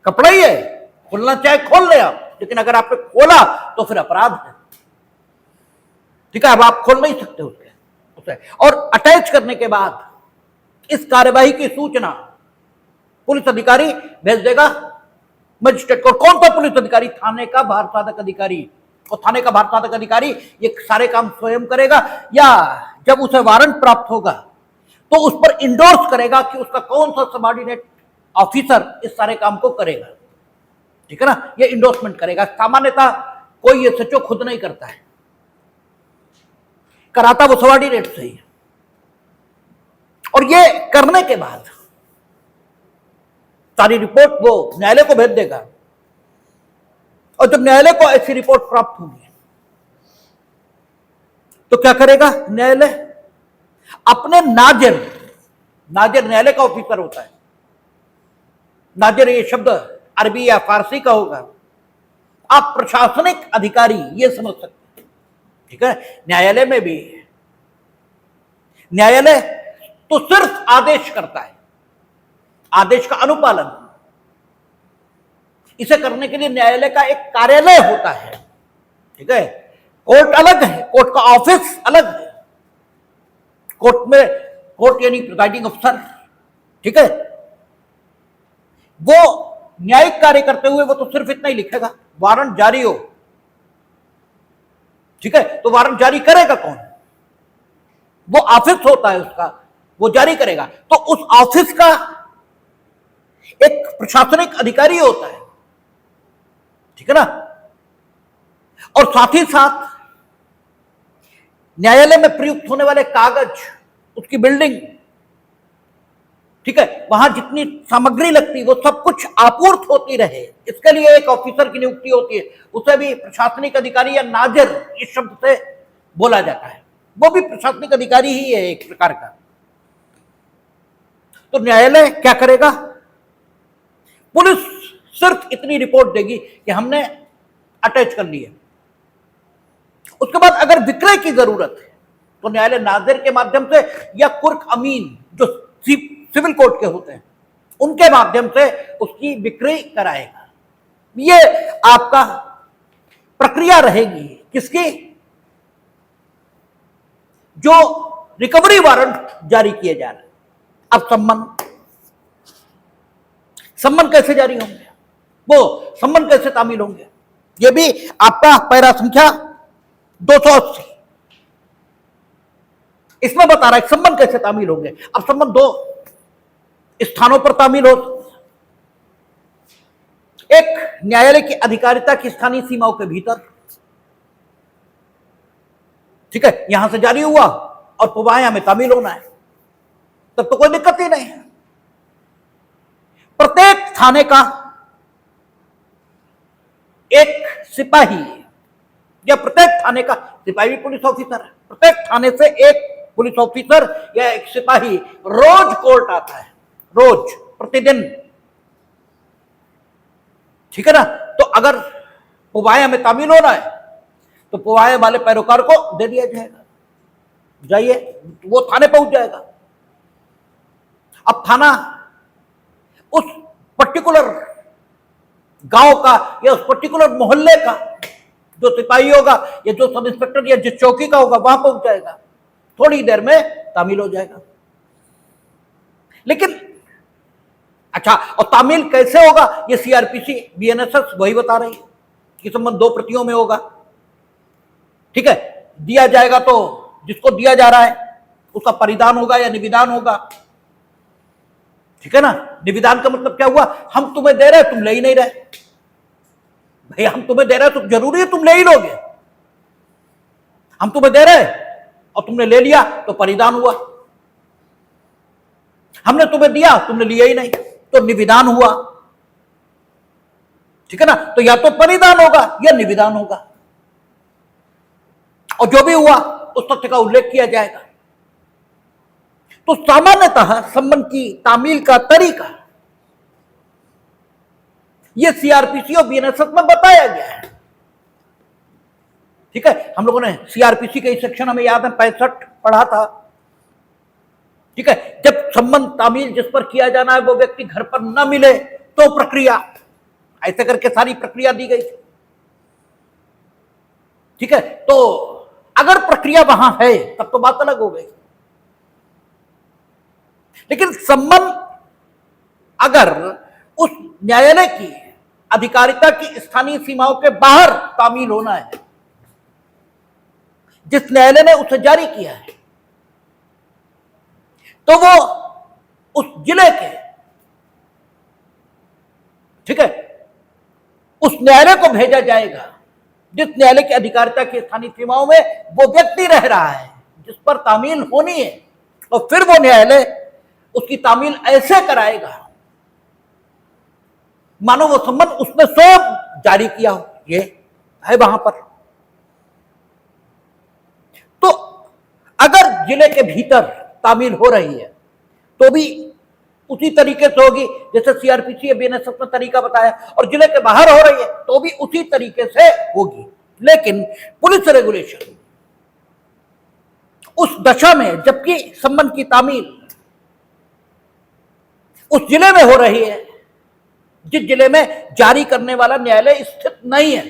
A: कपड़ा ही है, खोलना चाहे खोल ले आप, लेकिन अगर आपने खोला तो फिर अपराध है। ठीक है, अब आप खोल नहीं सकते उसे। और अटैच करने के बाद इस कार्यवाही की सूचना पुलिस अधिकारी भेज देगा मजिस्ट्रेट को। कौन सा पुलिस अधिकारी? थाने का भार साधक अधिकारी। और थाने का भार साधक अधिकारी ये सारे काम स्वयं करेगा, या जब उसे वारंट प्राप्त होगा तो उस पर इंडोर्स करेगा कि उसका कौन सा सबऑर्डिनेट ऑफिसर इस सारे काम को करेगा। ठीक है ना, ये इंडोर्समेंट करेगा। सामान्यतः कोई ये सचो खुद नहीं करता है, कराता वो सबऑर्डिनेट से ही। और ये करने के बाद सारी रिपोर्ट वो न्यायालय को भेज देगा, और जब न्यायालय को ऐसी रिपोर्ट प्राप्त होगी तो क्या करेगा न्यायालय? अपने नाजिर न्यायालय का ऑफिसर होता है। नाजिर ये शब्द अरबी या फारसी का होगा, आप प्रशासनिक अधिकारी ये समझ सकते हैं। ठीक है, न्यायालय में भी न्यायालय तो सिर्फ आदेश करता है, आदेश का अनुपालन। इसे करने के लिए न्यायालय का एक कार्यालय होता है। ठीक है, कोर्ट अलग है, कोर्ट का ऑफिस अलग है। कोर्ट यानी प्रिजाइडिंग अफसर, ठीक है, वो न्यायिक कार्य करते हुए वो तो सिर्फ इतना ही लिखेगा, वारंट जारी हो। ठीक है, तो वारंट जारी करेगा कौन? वो ऑफिस होता है उसका, वो जारी करेगा। तो उस ऑफिस का एक प्रशासनिक अधिकारी होता है। ठीक है ना, और साथ ही साथ न्यायालय में प्रयुक्त होने वाले कागज, उसकी बिल्डिंग, ठीक है, वहां जितनी सामग्री लगती है वो सब कुछ आपूर्त होती रहे, इसके लिए एक ऑफिसर की नियुक्ति होती है। उसे भी प्रशासनिक अधिकारी या नाजिर इस शब्द से बोला जाता है। वो भी प्रशासनिक अधिकारी ही है एक प्रकार का। तो न्यायालय क्या करेगा? पुलिस सिर्फ इतनी रिपोर्ट देगी कि हमने अटैच कर लिया। उसके बाद अगर विक्रय की जरूरत है तो न्यायालय नाजिर के माध्यम से या कुर्क अमीन जो सिविल कोर्ट के होते हैं उनके माध्यम से उसकी बिक्री कराएगा। ये आपका प्रक्रिया रहेगी किसकी? जो रिकवरी वारंट जारी किए जा रहे हैं। अब सम्मन कैसे जारी होंगे, वो सम्मन कैसे तामील होंगे, ये भी आपका पैरा संख्या 280 इसमें बता रहा है सम्मन कैसे तामील होंगे। अब सम्मन 2 स्थानों पर तामील हो। एक, न्यायालय की अधिकारिता की स्थानीय सीमाओं के भीतर, ठीक है, यहां से जारी हुआ और पुबाया में तामील होना है, तब तो कोई दिक्कत ही नहीं है। प्रत्येक थाने का एक सिपाही, या प्रत्येक थाने का सिपाही भी पुलिस ऑफिसर है, प्रत्येक थाने से एक पुलिस ऑफिसर या एक सिपाही रोज कोर्ट आता है, रोज, प्रतिदिन। ठीक है ना, तो अगर पुबाया में तामील होना है तो पुबाया वाले पैरोकार को दे दिया जाएगा, जाइए, वो थाने पहुंच जाएगा। अब थाना उस पर्टिकुलर गांव का या उस पर्टिकुलर मोहल्ले का जो सिपाही होगा या जो सब इंस्पेक्टर या जिस चौकी का होगा वहां पहुंच जाएगा, थोड़ी देर में तामील हो जाएगा। लेकिन अच्छा, और तामील कैसे होगा? ये सीआरपीसी बीएनएसएस वही बता रही है कि संबंध 2 प्रतियों में होगा। ठीक है, दिया जाएगा तो जिसको दिया जा रहा है उसका परिधान होगा या निविदान होगा। ठीक है ना, निविदान का मतलब क्या हुआ? हम तुम्हें दे रहे तुम ले ही नहीं रहे। भाई हम तुम्हें दे रहे तो जरूरी है तुम ले ही लोगे। हम तुम्हें दे रहे और तुमने ले लिया तो परिधान हुआ। हमने तुम्हें दिया तुमने लिया ही नहीं तो निविदान हुआ। ठीक है ना, तो या तो परिधान होगा या निविदान होगा, और जो भी हुआ उस तथ्य का उल्लेख किया जाएगा। तो सामान्यतः सम्मन की तामील का तरीका यह सीआरपीसी और बीएनएसएस में बताया गया है। ठीक है, हम लोगों ने सीआरपीसी के सेक्शन हमें याद है 65 पढ़ा था। ठीक है, जब सम्मन तामील जिस पर किया जाना है वो व्यक्ति घर पर न मिले तो प्रक्रिया, ऐसे करके सारी प्रक्रिया दी गई थी। ठीक है, तो अगर प्रक्रिया वहां है तब तो बात अलग हो गई। लेकिन सम्मन अगर उस न्यायालय की अधिकारिता की स्थानीय सीमाओं के बाहर तामील होना है, जिस न्यायालय ने उसे जारी किया है, तो वो उस जिले के, ठीक है, उस न्यायालय को भेजा जाएगा जिस न्यायालय की अधिकारिता की स्थानीय सीमाओं में वो व्यक्ति रह रहा है जिस पर तामील होनी है, और फिर वो न्यायालय उसकी तामील ऐसे कराएगा मानो वो सम्मन उसने स्वयं जारी किया हो। ये है वहां पर। तो अगर जिले के भीतर तामील हो रही है तो भी उसी तरीके से होगी जैसे सीआरपीसी या बीएनएसएफ ने तरीका बताया, और जिले के बाहर हो रही है तो भी उसी तरीके से होगी। लेकिन पुलिस रेगुलेशन उस दशा में जबकि सम्मन की तामील उस जिले में हो रही है जिस जिले में जारी करने वाला न्यायालय स्थित नहीं है,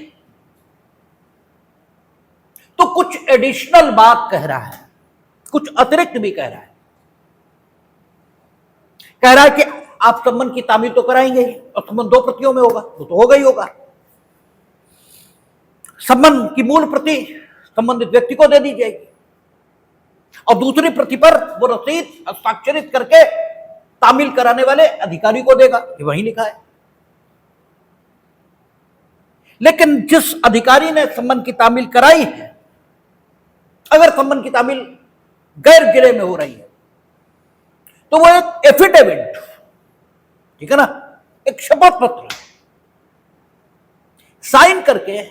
A: तो कुछ एडिशनल बात कह रहा है, कुछ अतिरिक्त भी कह रहा है। कह रहा है कि आप सम्मन की तामील तो कराएंगे ही, और सम्मन 2 प्रतियों में होगा, वो तो होगा ही होगा। सम्मन की मूल प्रति संबंधित व्यक्ति को दे दी जाएगी और दूसरी प्रति पर वो रसीद हस्ताक्षरित करके तामील कराने वाले अधिकारी को देगा। ये वही लिखा है। लेकिन जिस अधिकारी ने सम्मन की तामील कराई है, अगर सम्मन की तामील गैर जिले में हो रही है तो वो एक एफिडेविट, ठीक है ना, एक शपथ पत्र साइन करके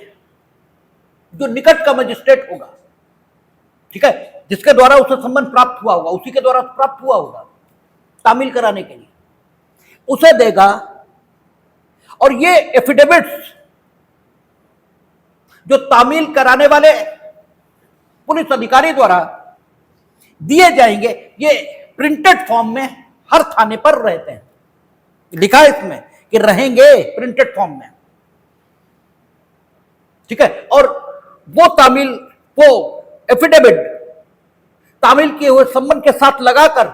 A: जो निकट का मजिस्ट्रेट होगा, ठीक है, जिसके द्वारा उसे सम्मन प्राप्त हुआ होगा, उसी के द्वारा प्राप्त हुआ होगा तामील कराने के लिए, उसे देगा। और ये एफिडेविट्स जो तामील कराने वाले पुलिस अधिकारी द्वारा दिए जाएंगे, ये प्रिंटेड फॉर्म में हर थाने पर रहते हैं। लिखा है इसमें कि रहेंगे प्रिंटेड फॉर्म में, ठीक है। और वो तामील, वो एफिडेविट तामील किए हुए सम्मन के साथ लगाकर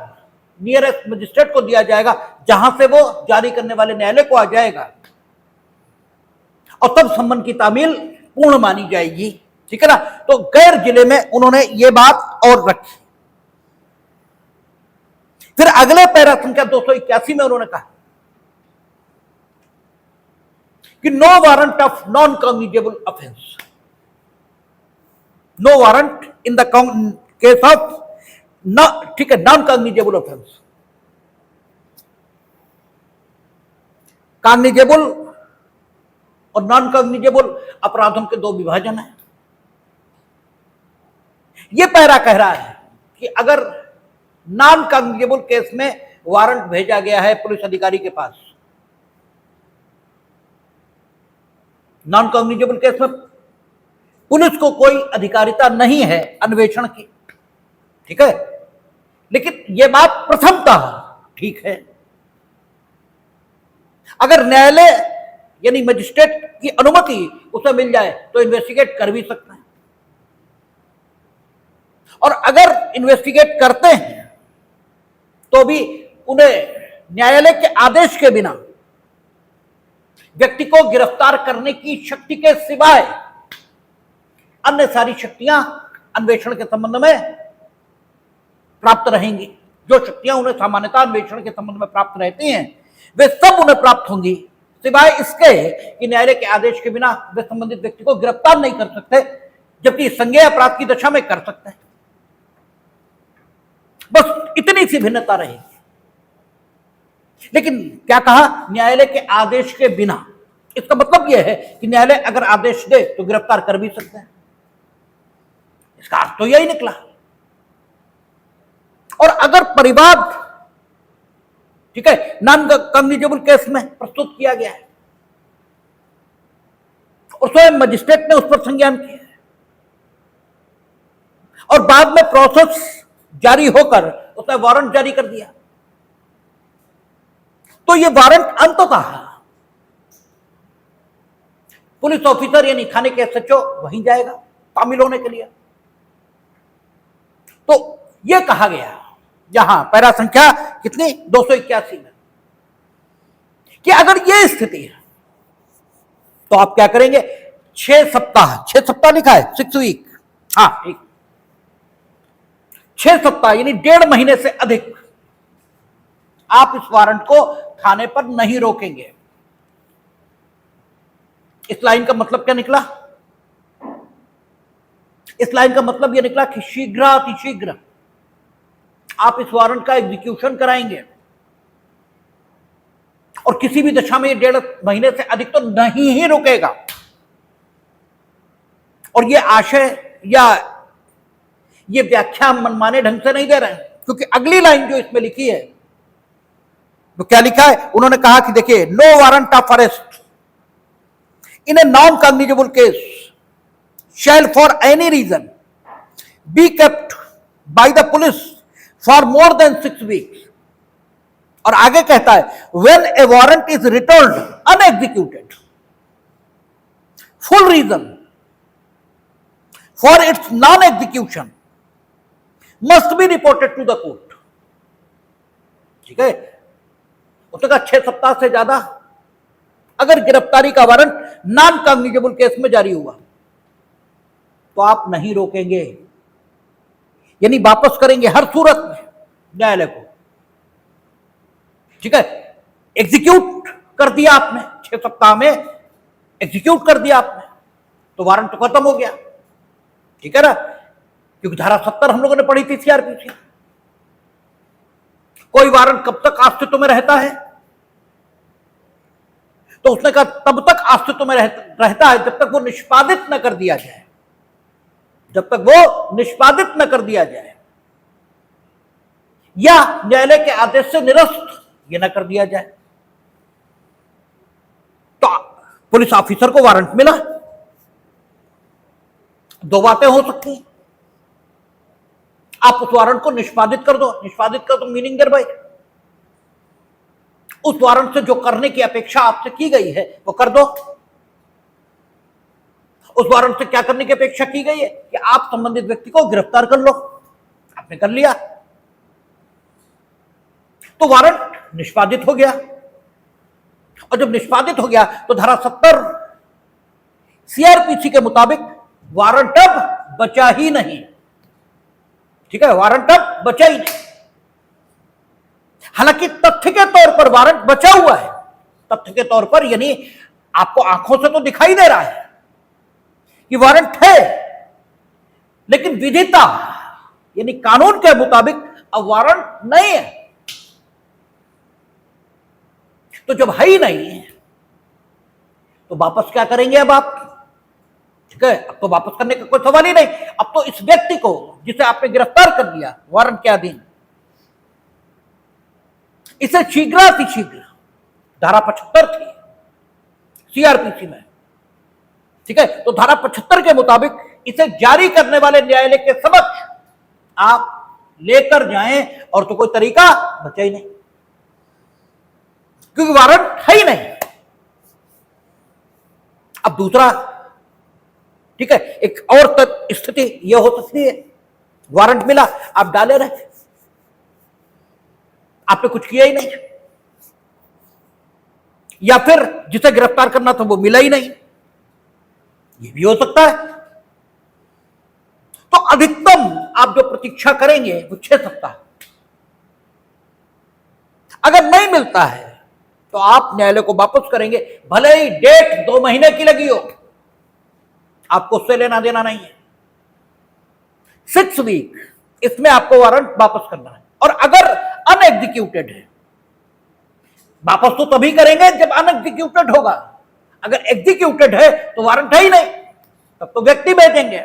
A: नियरेस्ट मजिस्ट्रेट को दिया जाएगा, जहां से वो जारी करने वाले न्यायालय को आ जाएगा, और तब सम्मन की तामील पूर्ण मानी जाएगी, ठीक है ना। तो गैर जिले में उन्होंने ये बात और रखी। फिर अगले पैरा संख्या 281 में उन्होंने कहा कि no warrant of non cognizable offence, no warrant in the case of, ठीक है, नॉन कॉग्निजेबल ऑफेंस। कॉग्निजेबल और नॉन कॉग्निजेबल अपराधों के 2 विभाजन है। यह पैरा कह रहा है कि अगर नॉन कॉग्निजेबल केस में वारंट भेजा गया है पुलिस अधिकारी के पास, नॉन कॉग्निजेबल केस में पुलिस को कोई अधिकारिता नहीं है अन्वेषण की, ठीक है, लेकिन यह बात प्रथमतः ठीक है। अगर न्यायालय यानी मजिस्ट्रेट की अनुमति उसे मिल जाए तो इन्वेस्टिगेट कर भी सकता है, और अगर इन्वेस्टिगेट करते हैं तो भी उन्हें न्यायालय के आदेश के बिना व्यक्ति को गिरफ्तार करने की शक्ति के सिवाय अन्य सारी शक्तियां अन्वेषण के संबंध में प्राप्त रहेंगी। जो शक्तियां उन्हें सामान्यतः अन्वेषण के संबंध में प्राप्त रहती हैं, वे सब उन्हें प्राप्त होंगी, सिवाय इसके कि न्यायालय के आदेश के बिना वे संबंधित व्यक्ति को गिरफ्तार नहीं कर सकते, जबकि संज्ञेय अपराध की दशा में कर सकते हैं। बस इतनी सी भिन्नता रहेगी। लेकिन क्या कहा, न्यायालय के आदेश के बिना, इसका मतलब यह है कि न्यायालय अगर आदेश दे तो गिरफ्तार कर भी सकते हैं। इसका अर्थ तो यही निकला। और अगर परिवाद, ठीक है, नॉन कॉग्निजेबल केस में प्रस्तुत किया गया है और स्वयं मजिस्ट्रेट ने उस पर संज्ञान किया और बाद में प्रोसेस जारी होकर उसने वारंट जारी कर दिया, तो यह वारंट अंततः पुलिस ऑफिसर यानी थाने के एसएचओ वहीं जाएगा तामील होने के लिए। तो यह कहा गया यहां पैरा संख्या कितनी 281 में, कि अगर यह स्थिति है तो आप क्या करेंगे, 6 सप्ताह, 6 सप्ताह लिखा है, 6 वीक, हाँ ठीक, 6 सप्ताह यानी 1.5 महीने से अधिक आप इस वारंट को थाने पर नहीं रोकेंगे। इस लाइन का मतलब क्या निकला, इस लाइन का मतलब यह निकला कि शीघ्र अतिशीघ्र आप इस वारंट का एग्जीक्यूशन कराएंगे और किसी भी दशा में 1.5 महीने से अधिक तो नहीं ही रुकेगा। और यह आशय या यह व्याख्या हम मनमाने ढंग से नहीं दे रहे हैं, क्योंकि अगली लाइन जो इसमें लिखी है तो क्या लिखा है, उन्होंने कहा कि देखिए, no warrant of arrest in a non cognizable case shall for any reason be kept by the police for more than 6 weeks. और आगे कहता है, when a warrant is returned unexecuted, full reason for its non execution must be reported to the court. ठीक है, उसने कहा 6 सप्ताह से ज्यादा अगर गिरफ्तारी का वारंट नॉन कॉग्निजेबल केस में जारी हुआ तो आप नहीं रोकेंगे, यानी वापस करेंगे हर सूरत में न्यायालय को। ठीक है, एग्जीक्यूट कर दिया आपने, 6 सप्ताह में एग्जीक्यूट कर दिया आपने तो वारंट तो खत्म हो गया। ठीक है ना, क्योंकि धारा 70 हम लोगों ने पढ़ी थी सीआरपीसी, कोई वारंट कब तक अस्तित्व में रहता है, तो उसने कहा तब तक अस्तित्व में रहता है जब तक वो निष्पादित न कर दिया जाए, जब तक वो निष्पादित न कर दिया जाए या न्यायालय के आदेश से निरस्त ये न कर दिया जाए। तो पुलिस ऑफिसर को वारंट मिला, 2 बातें हो सकती हैं, आप उस वारंट को निष्पादित कर दो, निष्पादित कर दो मीनिंग देयर बाय उस वारंट से जो करने की अपेक्षा आपसे की गई है वो कर दो। उस वारंट से क्या करने की अपेक्षा की गई है कि आप संबंधित व्यक्ति को गिरफ्तार कर लो, आपने कर लिया तो वारंट निष्पादित हो गया। और जब निष्पादित हो गया तो धारा 70 सीआरपीसी के मुताबिक वारंट अब बचा ही नहीं। ठीक है, वारंट अब बचा ही नहीं। हालांकि तथ्य के तौर पर वारंट बचा हुआ है, तथ्य के तौर पर यानी आपको आंखों से तो दिखाई दे रहा है कि वारंट है, लेकिन विधिता यानी कानून के मुताबिक अब वारंट नहीं है। तो जब है ही नहीं तो वापस क्या करेंगे अब आप? ठीक है, अब तो वापस करने का कोई सवाल ही नहीं। अब तो इस व्यक्ति को जिसे आपने गिरफ्तार कर लिया वारंट के अधीन, इसे शीघ्र धारा 75 थी सीआरपीसी में। ठीक है, तो धारा 75 के मुताबिक इसे जारी करने वाले न्यायालय के समक्ष आप लेकर जाएं और तो कोई तरीका बचा ही नहीं, क्योंकि वारंट है ही नहीं। अब दूसरा, ठीक है, एक और स्थिति यह हो सकती है, वारंट मिला, आप डाले रहे, आपने कुछ किया ही नहीं, या फिर जिसे गिरफ्तार करना था वो मिला ही नहीं, ये भी हो सकता है। तो अधिकतम आप जो प्रतीक्षा करेंगे वो 6 सप्ताह। अगर नहीं मिलता है तो आप न्यायालय को वापस करेंगे, भले ही डेट 2 महीने की लगी हो, आपको उससे लेना देना नहीं है। 6 वीक इसमें आपको वारंट वापस करना है। और अगर अनएग्जीक्यूटेड है, वापस तो तभी करेंगे जब अनएग्जीक्यूटेड होगा। अगर एग्जीक्यूटेड है तो वारंट है ही नहीं, तब तो व्यक्ति भेजेंगे।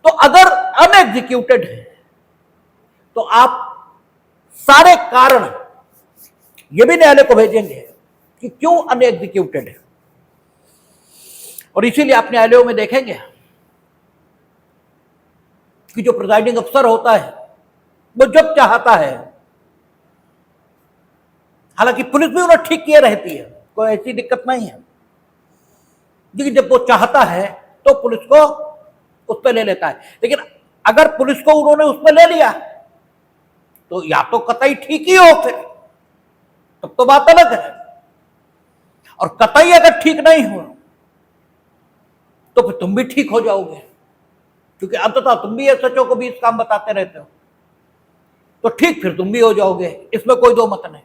A: तो अगर अनएग्जीक्यूटेड है तो आप सारे कारण ये भी न्यायालय को भेजेंगे कि क्यों अनएग्जीक्यूटेड है। और इसीलिए आप न्यायालयों में देखेंगे कि जो प्रिजाइडिंग अफसर होता है वो जब चाहता है, हालांकि पुलिस भी उन्हें ठीक किए रहती है, कोई ऐसी दिक्कत नहीं है, लेकिन जब वो चाहता है तो पुलिस को उस पर ले लेता है। लेकिन अगर पुलिस को उन्होंने उसमें ले लिया तो या तो कतई ठीक ही हो, फिर तब तो बात अलग है, और कतई अगर ठीक नहीं हो तो फिर तुम भी ठीक हो जाओगे, क्योंकि अंततः तुम भी एसएचओ को 20 काम बताते रहते हो, तो ठीक फिर तुम भी हो जाओगे, इसमें कोई दो मत नहीं।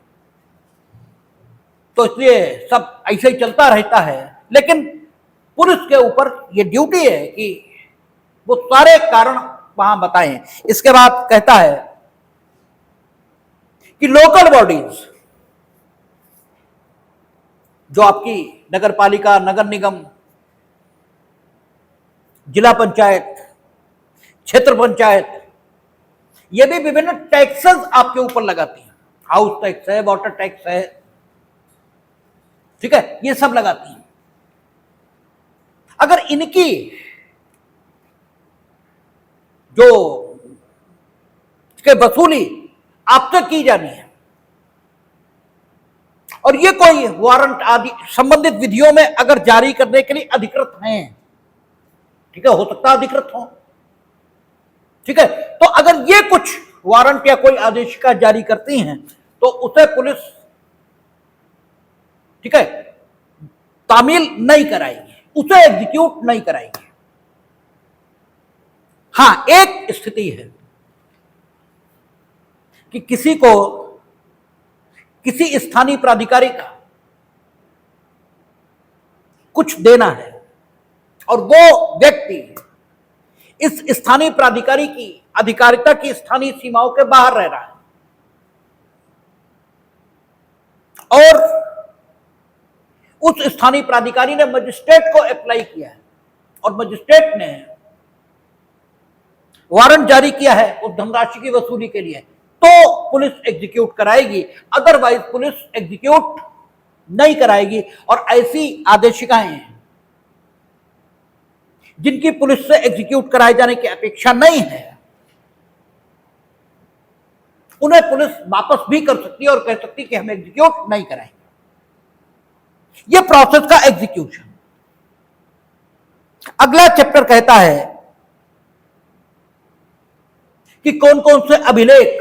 A: तो इसलिए सब ऐसे ही चलता रहता है, लेकिन पुलिस के ऊपर ये ड्यूटी है कि वो सारे कारण वहां बताएं। इसके बाद कहता है कि लोकल बॉडीज, जो आपकी नगर पालिका, नगर निगम, जिला पंचायत, क्षेत्र पंचायत, ये भी विभिन्न टैक्सेस आपके ऊपर लगाती हैं। हाउस टैक्स है, वाटर टैक्स है, ठीक है, ये सब लगाती हैं। अगर इनकी जो वसूली आपसे की जानी है और ये कोई वारंट आदि संबंधित विधियों में अगर जारी करने के लिए अधिकृत हैं, ठीक है, हो सकता है अधिकृत हो, ठीक है, तो अगर ये कुछ वारंट या कोई आदेशिका जारी करती हैं तो उसे पुलिस, ठीक है, तामील नहीं कराएगी, उसे एग्जीक्यूट नहीं कराएगी। हां, एक स्थिति है कि किसी को किसी स्थानीय प्राधिकारी का कुछ देना है और वो व्यक्ति इस स्थानीय प्राधिकारी की अधिकारिता की स्थानीय सीमाओं के बाहर रह रहा है और उस स्थानीय प्राधिकारी ने मजिस्ट्रेट को अप्लाई किया है और मजिस्ट्रेट ने वारंट जारी किया है उस धनराशि की वसूली के लिए, तो पुलिस एग्जीक्यूट कराएगी, अदरवाइज पुलिस एग्जीक्यूट नहीं कराएगी। और ऐसी आदेशिकाएं हैं जिनकी पुलिस से एग्जीक्यूट कराए जाने की अपेक्षा नहीं है, उन्हें पुलिस वापस भी कर सकती है और कह सकती है कि हम एग्जीक्यूट नहीं कराएंगे। यह प्रोसेस का एग्जीक्यूशन। अगला चैप्टर कहता है कि कौन कौन से अभिलेख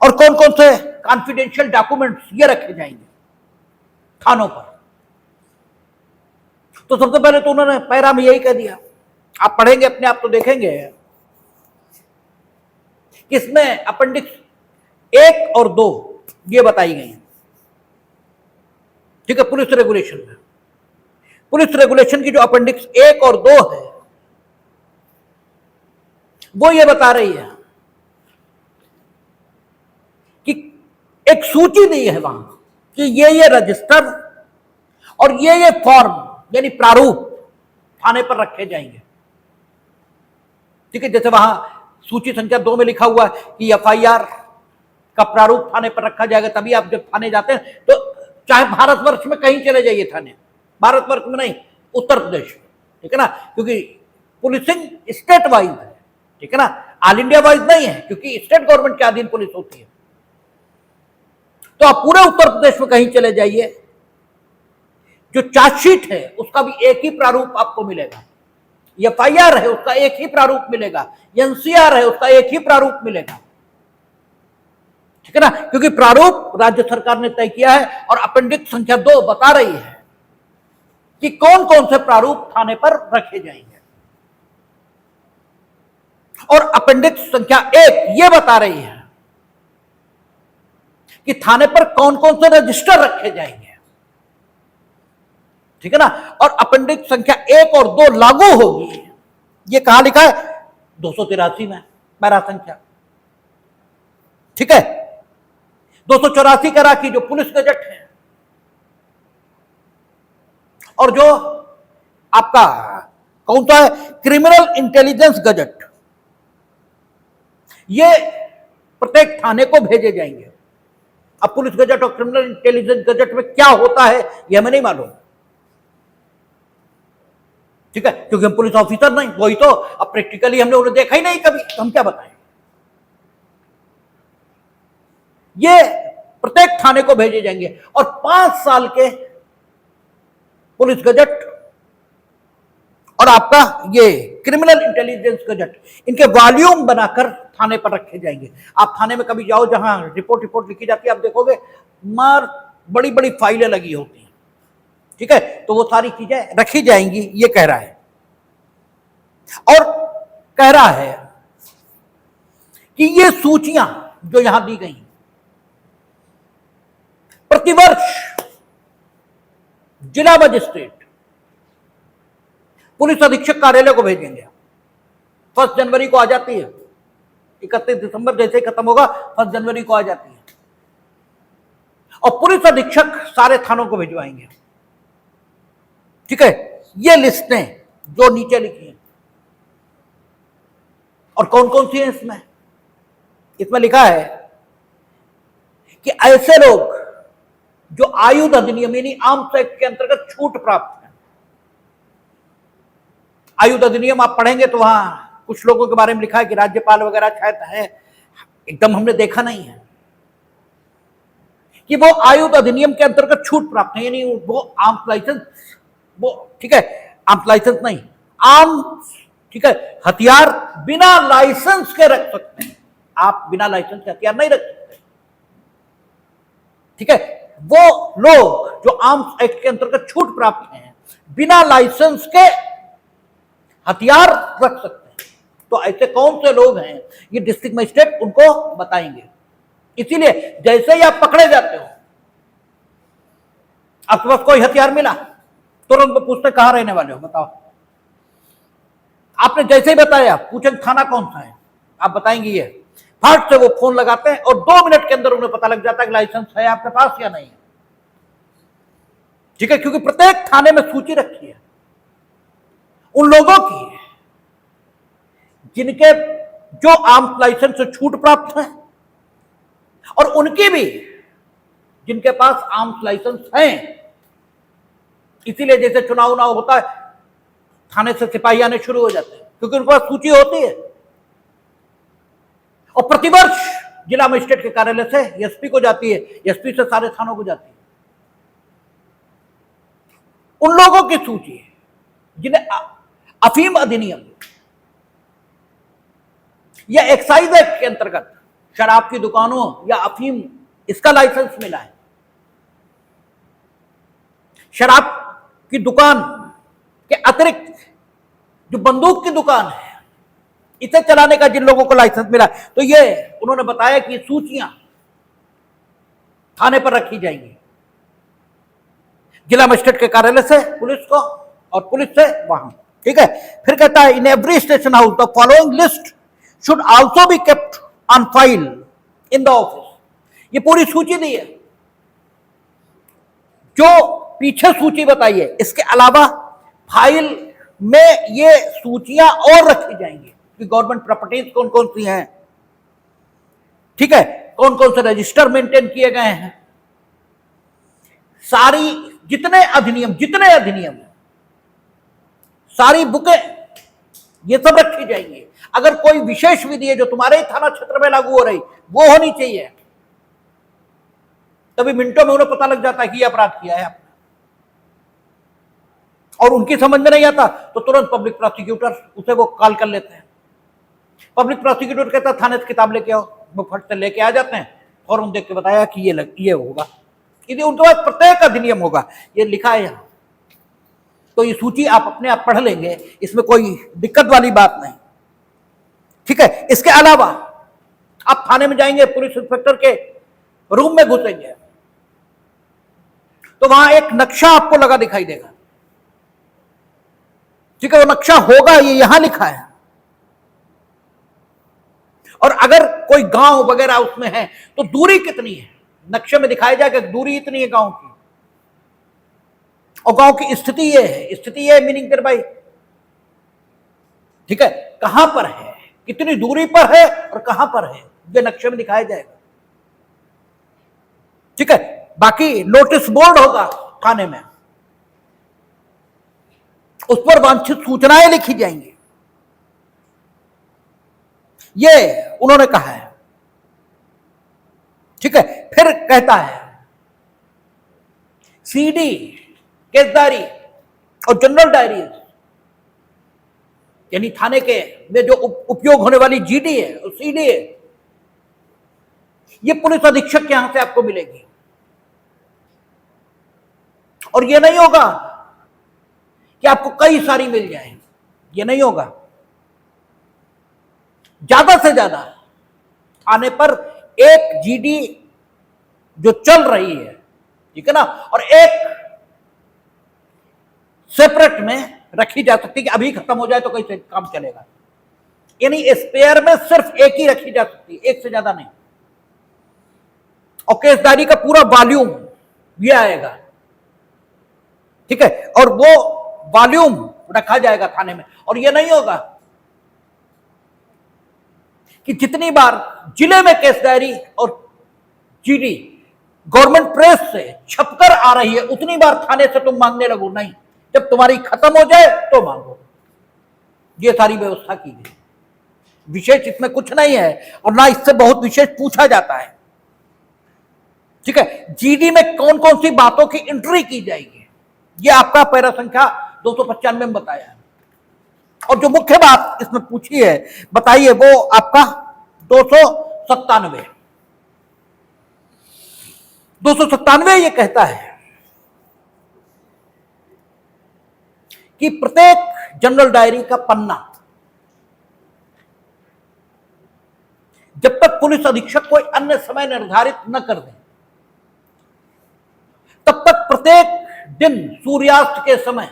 A: और कौन कौन से कॉन्फिडेंशियल डॉक्यूमेंट्स ये रखे जाएंगे थानों पर। तो सबसे पहले तो उन्होंने पैरा में यही कह दिया, आप पढ़ेंगे अपने आप तो देखेंगे कि इसमें अपेंडिक्स 1 और 2 ये बताई गई हैं, ठीक है। पुलिस रेगुलेशन में, पुलिस रेगुलेशन की जो अपेंडिक्स 1 और 2 है वो ये बता रही है कि एक सूची दी है वहां कि ये रजिस्टर और ये फॉर्म यानी प्रारूप थाने पर रखे जाएंगे, ठीक है। जैसे वहां सूची संख्या 2 में लिखा हुआ है कि एफआईआर का प्रारूप थाने पर रखा जाएगा, तभी आप जब थाने जाते हैं तो चाहे भारतवर्ष में कहीं चले जाइए थाने, भारतवर्ष में नहीं, उत्तर प्रदेश में, ठीक है ना, क्योंकि पुलिसिंग स्टेट वाइज है, ठीक है ना, ऑल इंडिया वाइज नहीं है, क्योंकि स्टेट गवर्नमेंट के अधीन पुलिस होती है। तो आप पूरे उत्तर प्रदेश में कहीं चले जाइए, जो चार्जशीट है उसका भी एक ही प्रारूप आपको मिलेगा, एफआईआर है उसका एक ही प्रारूप मिलेगा, एनसीआर है उसका एक ही प्रारूप मिलेगा, ठीक है ना, क्योंकि प्रारूप राज्य सरकार ने तय किया है और अपेंडिक्स संख्या 2 बता रही है कि कौन कौन से प्रारूप थाने पर रखे जाएंगे। और अपेंडिक्स संख्या 1 ये बता रही है कि थाने पर कौन कौन से रजिस्टर रखे जाएंगे, ठीक है ना। और अपेंडिक्स संख्या 1 और 2 लागू होगी, ये कहां लिखा है, 283 में पैरा संख्या, ठीक है। 284 का राखी जो पुलिस गजट है और जो आपका कौन सा है, क्रिमिनल इंटेलिजेंस गजट, ये प्रत्येक थाने को भेजे जाएंगे। अब पुलिस गजट और क्रिमिनल इंटेलिजेंस गजट में क्या होता है यह हमें नहीं मालूम, ठीक है, क्योंकि हम पुलिस ऑफिसर नहीं, वही तो, अब प्रैक्टिकली हमने उन्हें देखा ही नहीं कभी, तो हम क्या बताएं। ये प्रत्येक थाने को भेजे जाएंगे और 5 साल के पुलिस गजट और आपका ये क्रिमिनल इंटेलिजेंस गजट, इनके वॉल्यूम बनाकर थाने पर रखे जाएंगे। आप थाने में कभी जाओ जहां रिपोर्ट लिखी जाती है, आप देखोगे मार बड़ी बड़ी फाइलें लगी होती हैं, ठीक है, तो वो सारी चीजें रखी जाएंगी, ये कह रहा है। और कह रहा है कि ये सूचियां जो यहां दी गई प्रतिवर्ष जिला मजिस्ट्रेट पुलिस अधीक्षक कार्यालय को भेजेंगे। 1 जनवरी को आ जाती है, 31 दिसंबर जैसे ही खत्म होगा 1 जनवरी को आ जाती है, और पुलिस अधीक्षक सारे थानों को भिजवाएंगे, ठीक है। ये लिस्टें जो नीचे लिखी हैं, और कौन कौन सी हैं इसमें लिखा है कि ऐसे लोग जो आयुध अधिनियम यानी आर्म्स एक्ट के अंतर्गत छूट प्राप्त है। आयुध अधिनियम आप पढ़ेंगे तो वहां कुछ लोगों के बारे में लिखा है कि राज्यपाल वगैरह शायद है, एकदम हमने देखा नहीं है कि वो आयुध अधिनियम के अंतर्गत छूट प्राप्त है, यानी वो आर्म्स लाइसेंस, वो ठीक है, आर्म्स लाइसेंस नहीं, आर्म्स, ठीक है, हथियार बिना लाइसेंस के रख सकते हैं। आप बिना लाइसेंस के हथियार नहीं रख सकते, ठीक है। वो लोग जो आर्म्स एक्ट के अंतर्गत छूट प्राप्त हैं, बिना लाइसेंस के हथियार रख सकते हैं। तो ऐसे कौन से लोग हैं, ये डिस्ट्रिक्ट मजिस्ट्रेट उनको बताएंगे। इसीलिए जैसे ही आप पकड़े जाते हो, आपके पास कोई हथियार मिला, तुरंत पूछते कहां रहने वाले हो, बताओ। आपने जैसे ही बताया, पूछेंगे थाना कौन सा है, आप बताएंगे ये, फट से वो फोन लगाते हैं और 2 मिनट के अंदर उन्हें पता लग जाता है कि लाइसेंस है आपके पास या नहीं है, ठीक है। क्योंकि प्रत्येक थाने में सूची रखी है उन लोगों की जिनके जो आर्म्स लाइसेंस से छूट प्राप्त है, और उनकी भी जिनके पास आर्म्स लाइसेंस हैं। इसीलिए जैसे चुनाव उनाव होता है, थाने से सिपाही आने शुरू हो जाते हैं, क्योंकि उनके पास सूची होती है। और प्रतिवर्ष जिला मजिस्ट्रेट के कार्यालय से एसपी को जाती है, एसपी से सारे थानों को जाती है। उन लोगों की सूची जिन्हें अफीम अधिनियम या एक्साइज एक्ट के अंतर्गत शराब की दुकानों या अफीम इसका लाइसेंस मिला है, शराब की दुकान के अतिरिक्त जो बंदूक की दुकान है, इसे चलाने का जिन लोगों को लाइसेंस मिला, तो ये उन्होंने बताया कि सूचियां थाने पर रखी जाएंगी, जिला मजिस्ट्रेट के कार्यालय से पुलिस को और पुलिस से वहां, ठीक है। फिर कहता है in every station house the following list should also be kept on file in the office. ये पूरी सूची दी है, जो पीछे सूची बताई है, इसके अलावा फाइल में ये सूचियां और रखी जाएंगी कि गवर्नमेंट प्रॉपर्टीज कौन कौन सी हैं, ठीक है, कौन कौन से रजिस्टर मेंटेन किए गए हैं, सारी जितने अधिनियम सारी बुकें ये सब रखी जाएंगी। अगर कोई विशेष विधि है जो तुम्हारे ही थाना क्षेत्र में लागू हो रही, वो होनी चाहिए, तभी मिनटों में उन्हें पता लग जाता है कि यह अपराध किया है आपने। और उनकी समझ में नहीं आता तो तुरंत पब्लिक प्रोसिक्यूटर उसे वो कॉल कर लेते हैं। पब्लिक प्रोसिक्यूटर कहता है थाने से किताब लेके आओ, वो फट से लेके आ जाते हैं, फौरन देख के बताया कि ये होगा, यदि उनके पास प्रत्येक अधिनियम होगा, ये लिखा है यहां। तो ये सूची आप अपने आप पढ़ लेंगे, इसमें कोई दिक्कत वाली बात नहीं, ठीक है। इसके अलावा आप थाने में जाएंगे, पुलिस इंस्पेक्टर के रूम में घुसेंगे तो वहां एक नक्शा आपको लगा दिखाई देगा, ठीक है। वो नक्शा होगा, ये यहां लिखा है, और अगर कोई गांव वगैरह उसमें है तो दूरी कितनी है, नक्शे में दिखाया जाएगा दूरी इतनी है गांव की, और गांव की स्थिति ये है मीनिंग देयर बाय, ठीक है, कहां पर है, कितनी दूरी पर है और कहां पर है, ये नक्शे में दिखाया जाएगा, ठीक है। बाकी नोटिस बोर्ड होगा थाने में, उस पर वांछित सूचनाएं लिखी जाएंगी, ये उन्होंने कहा है, ठीक है। फिर कहता है सीडी, केस डायरी और जनरल डायरी यानी थाने के में जो उपयोग होने वाली जीडी है और सीडी है, ये पुलिस अधीक्षक के यहां से आपको मिलेगी। और ये नहीं होगा कि आपको कई सारी मिल जाए, ये नहीं होगा। ज्यादा से ज्यादा थाने पर एक जीडी जो चल रही है, ठीक है ना, और एक सेपरेट में रखी जा सकती है कि अभी खत्म हो जाए तो कैसे काम चलेगा। यानी स्पेयर में सिर्फ एक ही रखी जा सकती है, एक से ज्यादा नहीं। और केस डायरी का पूरा वॉल्यूम भी आएगा, ठीक है, और वो वॉल्यूम रखा जाएगा थाने में। और ये नहीं होगा कि जितनी बार जिले में केस डायरी और जीडी गवर्नमेंट प्रेस से छपकर आ रही है उतनी बार थाने से तुम मांगने लगो, नहीं, जब तुम्हारी खत्म हो जाए तो मांगो। ये सारी व्यवस्था की गई। विशेष इसमें कुछ नहीं है और ना इससे बहुत विशेष पूछा जाता है, ठीक है। जीडी में कौन कौन सी बातों की एंट्री की जाएगी, ये आपका पैरा संख्या 295 में बताया है। और जो मुख्य बात इसमें पूछी है बताइए, वो आपका 297 ये कहता है कि प्रत्येक जनरल डायरी का पन्ना जब तक पुलिस अधीक्षक कोई अन्य समय निर्धारित न कर दे तब तक प्रत्येक दिन सूर्यास्त के समय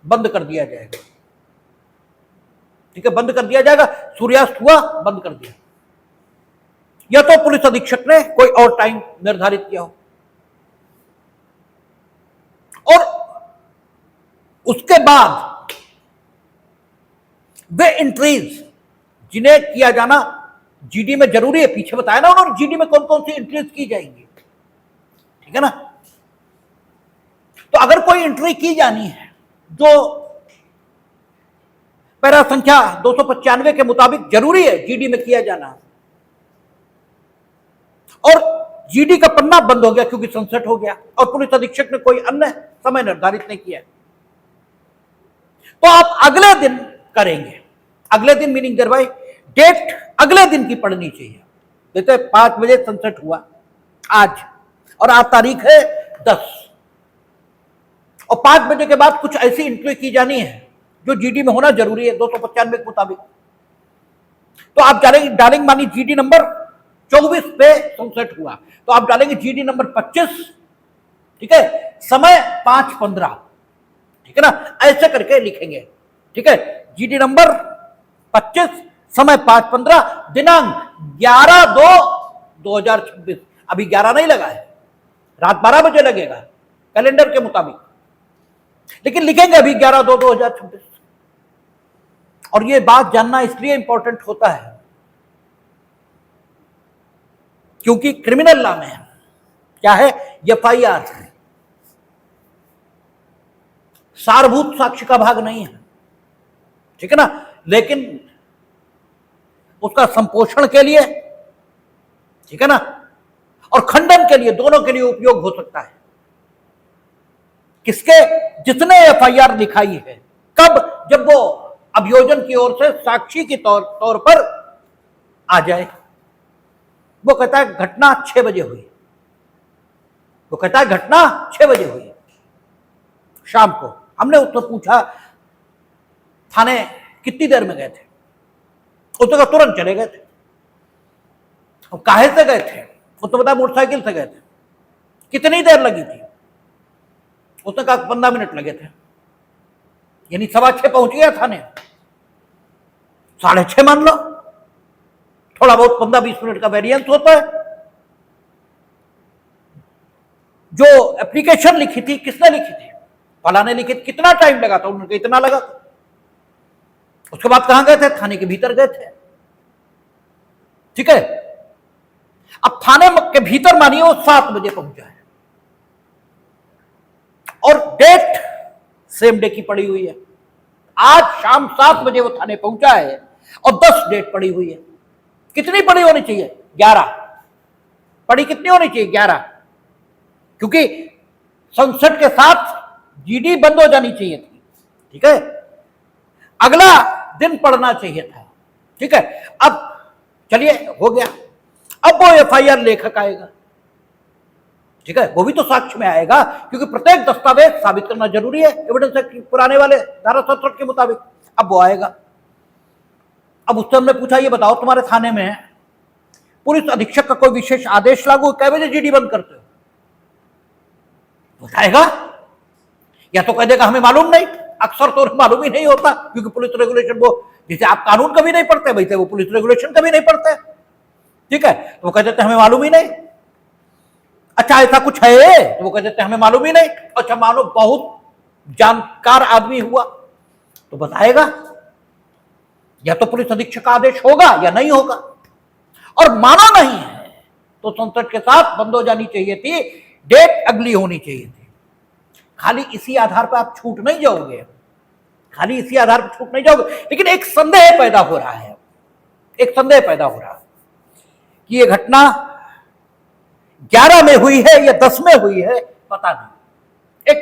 A: बंद कर दिया जाएगा, ठीक है, बंद कर दिया जाएगा। सूर्यास्त हुआ, बंद कर दिया, या तो पुलिस अधीक्षक ने कोई और टाइम निर्धारित किया हो। और उसके बाद वे एंट्रीज जिन्हें किया जाना जीडी में जरूरी है, पीछे बताया ना उन्होंने जीडी में कौन कौन सी एंट्रीज की जाएंगी, ठीक है ना। तो अगर कोई एंट्री की जानी है जो पैरा संख्या 295 के मुताबिक जरूरी है जीडी में किया जाना, और जीडी का पन्ना बंद हो गया क्योंकि सनसेट हो गया और पुलिस अधीक्षक ने कोई अन्य समय निर्धारित नहीं किया, तो आप अगले दिन करेंगे। अगले दिन मीनिंग देयर बाय डेट अगले दिन की पड़नी चाहिए। जैसे 5 बजे सनसेट हुआ आज, और आज तारीख है 10, और 5 बजे के बाद कुछ ऐसी एंट्री की जानी है जो जीडी में होना जरूरी है 295 के मुताबिक। तो आप डालेंगे मानी जीडी नंबर 24 पे सनसेट हुआ, तो आप डालेंगे जीडी नंबर 25, ठीक है, समय 5:15, ठीक है ना, ऐसे करके लिखेंगे, ठीक है। जीडी नंबर 25, समय 5:15, दिनांक 11/2/2026। अभी 11 नहीं लगा है, रात 12 बजे लगेगा कैलेंडर के मुताबिक, लेकिन लिखेंगे अभी 11/2/2026। और ये बात जानना इसलिए इंपॉर्टेंट होता है क्योंकि क्रिमिनल लॉ में क्या है, एफआईआर सारभूत साक्ष्य का भाग नहीं है, ठीक है ना, लेकिन उसका संपोषण के लिए, ठीक है ना, और खंडन के लिए, दोनों के लिए उपयोग हो सकता है। किसके, जिसने एफआईआर लिखाई है, कब, जब वो अभियोजन की ओर से साक्षी के तौर पर आ जाए। वो कहता है घटना 6 बजे हुई, वो कहता है घटना 6 बजे हुई शाम को। हमने उससे पूछा थाने कितनी देर में गए थे, उसने कहा तुरंत चले गए थे। अब काहे से गए थे, उसने बताया मोटरसाइकिल से गए थे। कितनी देर लगी थी, उसने कहा 15 मिनट लगे थे, यानी 6:15 पहुंच गया थाने, 6:30 मान लो, थोड़ा बहुत 15-20 मिनट का वेरिएंस होता है। जो एप्लीकेशन लिखी थी किसने लिखी थी, फला ने लिखी थी, कितना टाइम लगा था, उन्होंने इतना लगा। उसके बाद कहां गए थे, थाने के भीतर गए थे, ठीक है। अब थाने के भीतर मानिए वो 7 बजे पहुंचा है और डेट सेम डे की पड़ी हुई है। आज शाम 7 बजे वो थाने पहुंचा है और 10 डेट पड़ी हुई है। कितनी पड़ी होनी चाहिए, 11 पड़ी, कितनी होनी चाहिए, 11, क्योंकि सनसेट के साथ जीडी बंद हो जानी चाहिए थी, ठीक है। अगला दिन पड़ना चाहिए था। ठीक है, अब चलिए हो गया, अब वो एफआईआर लेखक आएगा। ठीक है, वो भी तो साक्ष्य में आएगा, क्योंकि प्रत्येक दस्तावेज साबित करना जरूरी है एविडेंस एक्ट पुराने वाले धारा 67 के मुताबिक। अब वो आएगा, अब उससे हमने पूछा ये बताओ तुम्हारे थाने में पुलिस अधीक्षक का कोई विशेष आदेश लागू, कै बजे जीडी बंद करते हो? बताएगा, या तो कह देगा हमें मालूम नहीं। अक्सर तो मालूम ही नहीं होता, क्योंकि पुलिस रेगुलेशन, वो जैसे आप कानून कभी नहीं पढ़ते वैसे वो पुलिस रेगुलेशन कभी नहीं पढ़ते। ठीक है, तो वो कह देते हमें मालूम ही नहीं। अच्छा ऐसा कुछ है, तो वो कह देते हमें मालूम ही नहीं। अच्छा मानो बहुत जानकार आदमी हुआ तो बताएगा, या तो पुलिस अधीक्षक का आदेश होगा या नहीं होगा। और माना नहीं है तो संसद के साथ बंद हो जानी चाहिए थी, डेट अगली होनी चाहिए थी। खाली इसी आधार पर आप छूट नहीं जाओगे, खाली इसी आधार पर छूट नहीं जाओगे। लेकिन एक संदेह पैदा हो रहा है, एक संदेह पैदा हो रहा है कि यह घटना 11 में हुई है या 10 में हुई है, पता नहीं। एक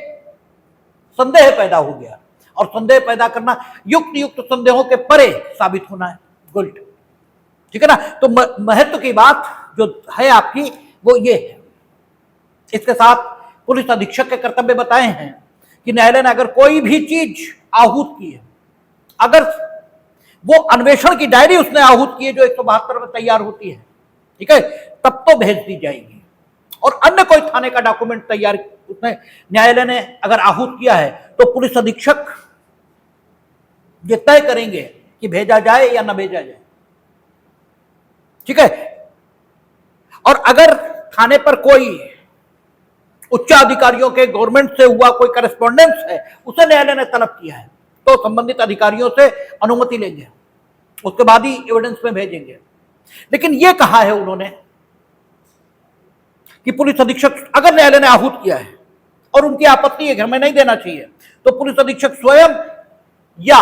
A: संदेह पैदा हो गया, और संदेह पैदा करना युक्त संदेहों के परे साबित होना है गुल्ट। ठीक है ना, तो महत्व की बात जो है आपकी वो ये है। इसके साथ पुलिस अधीक्षक के कर्तव्य बताए हैं कि न्यायालय ने अगर कोई भी चीज आहूत की है, अगर वो अन्वेषण की डायरी उसने आहूत की है जो 172 में तैयार होती है, ठीक है, तब तो भेज दी जाएगी। और अन्य कोई थाने का डॉक्यूमेंट तैयार उसने न्यायालय ने अगर आहूत किया है तो पुलिस अधीक्षक ये तय करेंगे कि भेजा जाए या न भेजा जाए। ठीक है, और अगर थाने पर कोई उच्च अधिकारियों के गवर्नमेंट से हुआ कोई करस्पॉन्डेंस है, उसे न्यायालय ने तलब किया है, तो संबंधित अधिकारियों से अनुमति लेंगे, उसके बाद ही एविडेंस में भेजेंगे। लेकिन यह कहा है उन्होंने कि पुलिस अधीक्षक, अगर न्यायालय ने आहूत किया है और उनकी आपत्ति है कि हमें नहीं देना चाहिए, तो पुलिस अधीक्षक स्वयं या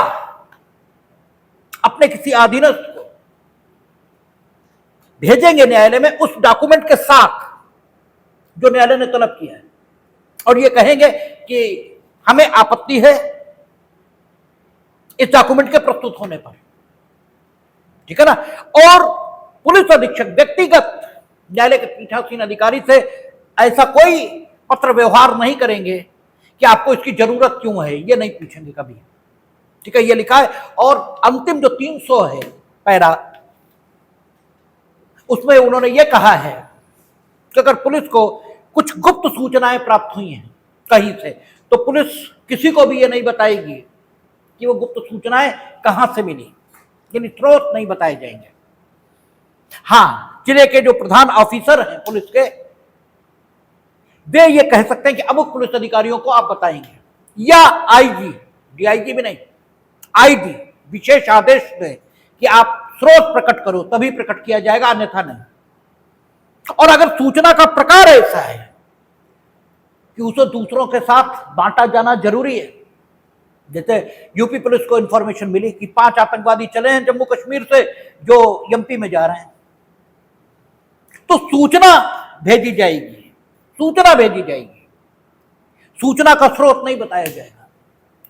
A: अपने किसी अधीनस्थ को भेजेंगे न्यायालय में उस डॉक्यूमेंट के साथ जो न्यायालय ने तलब किया है, और ये कहेंगे कि हमें आपत्ति है इस डॉक्यूमेंट के प्रस्तुत होने पर। ठीक है ना, और पुलिस अधीक्षक व्यक्तिगत न्यायालय के पीठासीन अधिकारी से ऐसा कोई पत्र व्यवहार नहीं करेंगे कि आपको इसकी जरूरत क्यों है, ये नहीं पूछेंगे कभी। ठीक है, ये लिखा है। और अंतिम जो 300 है पैरा, उसमें उन्होंने ये कहा है कि अगर पुलिस को कुछ गुप्त सूचनाएं प्राप्त हुई हैं कहीं से, तो पुलिस किसी को भी ये नहीं बताएगी कि वो गुप्त सूचनाएं कहां से मिली, यानी स्रोत नहीं बताए जाएंगे। हां, जिले के जो प्रधान ऑफिसर हैं पुलिस के, वे ये कह सकते हैं कि अमुक पुलिस अधिकारियों को आप बताएंगे, या आईजी, डीआईजी भी नहीं, आईजी विशेष आदेश दें कि आप स्रोत प्रकट करो, तभी प्रकट किया जाएगा, अन्यथा नहीं। और अगर सूचना का प्रकार ऐसा है कि उसे दूसरों के साथ बांटा जाना जरूरी है, जैसे यूपी पुलिस को इंफॉर्मेशन मिली कि 5 आतंकवादी चले हैं जम्मू कश्मीर से जो एमपी में जा रहे हैं, तो सूचना भेजी जाएगी, सूचना भेजी जाएगी, सूचना का स्रोत नहीं बताया जाएगा,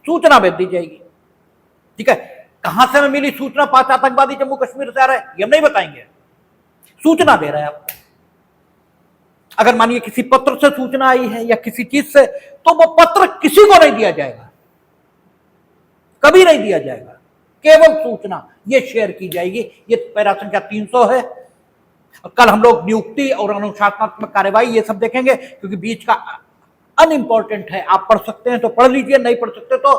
A: सूचना भेज दी जाएगी। ठीक है, कहां से हमें मिली सूचना 5 आतंकवादी जम्मू कश्मीर से आ रहे हैं, ये हम नहीं बताएंगे, सूचना दे रहे हैं आपको। अगर मानिए किसी पत्र से सूचना आई है या किसी चीज से, तो वो पत्र किसी को नहीं दिया जाएगा, कभी नहीं दिया जाएगा, केवल सूचना ये शेयर की जाएगी। ये पैरा संख्या 300 है। कल हम लोग नियुक्ति और अनुशासनात्मक कार्रवाई ये सब देखेंगे, क्योंकि बीच का अनइम्पोर्टेंट है। आप पढ़ सकते हैं तो पढ़ लीजिए, नहीं पढ़ सकते तो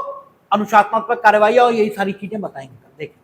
A: अनुशासनात्मक कार्रवाई और यही सारी चीजें बताएंगे, देखें।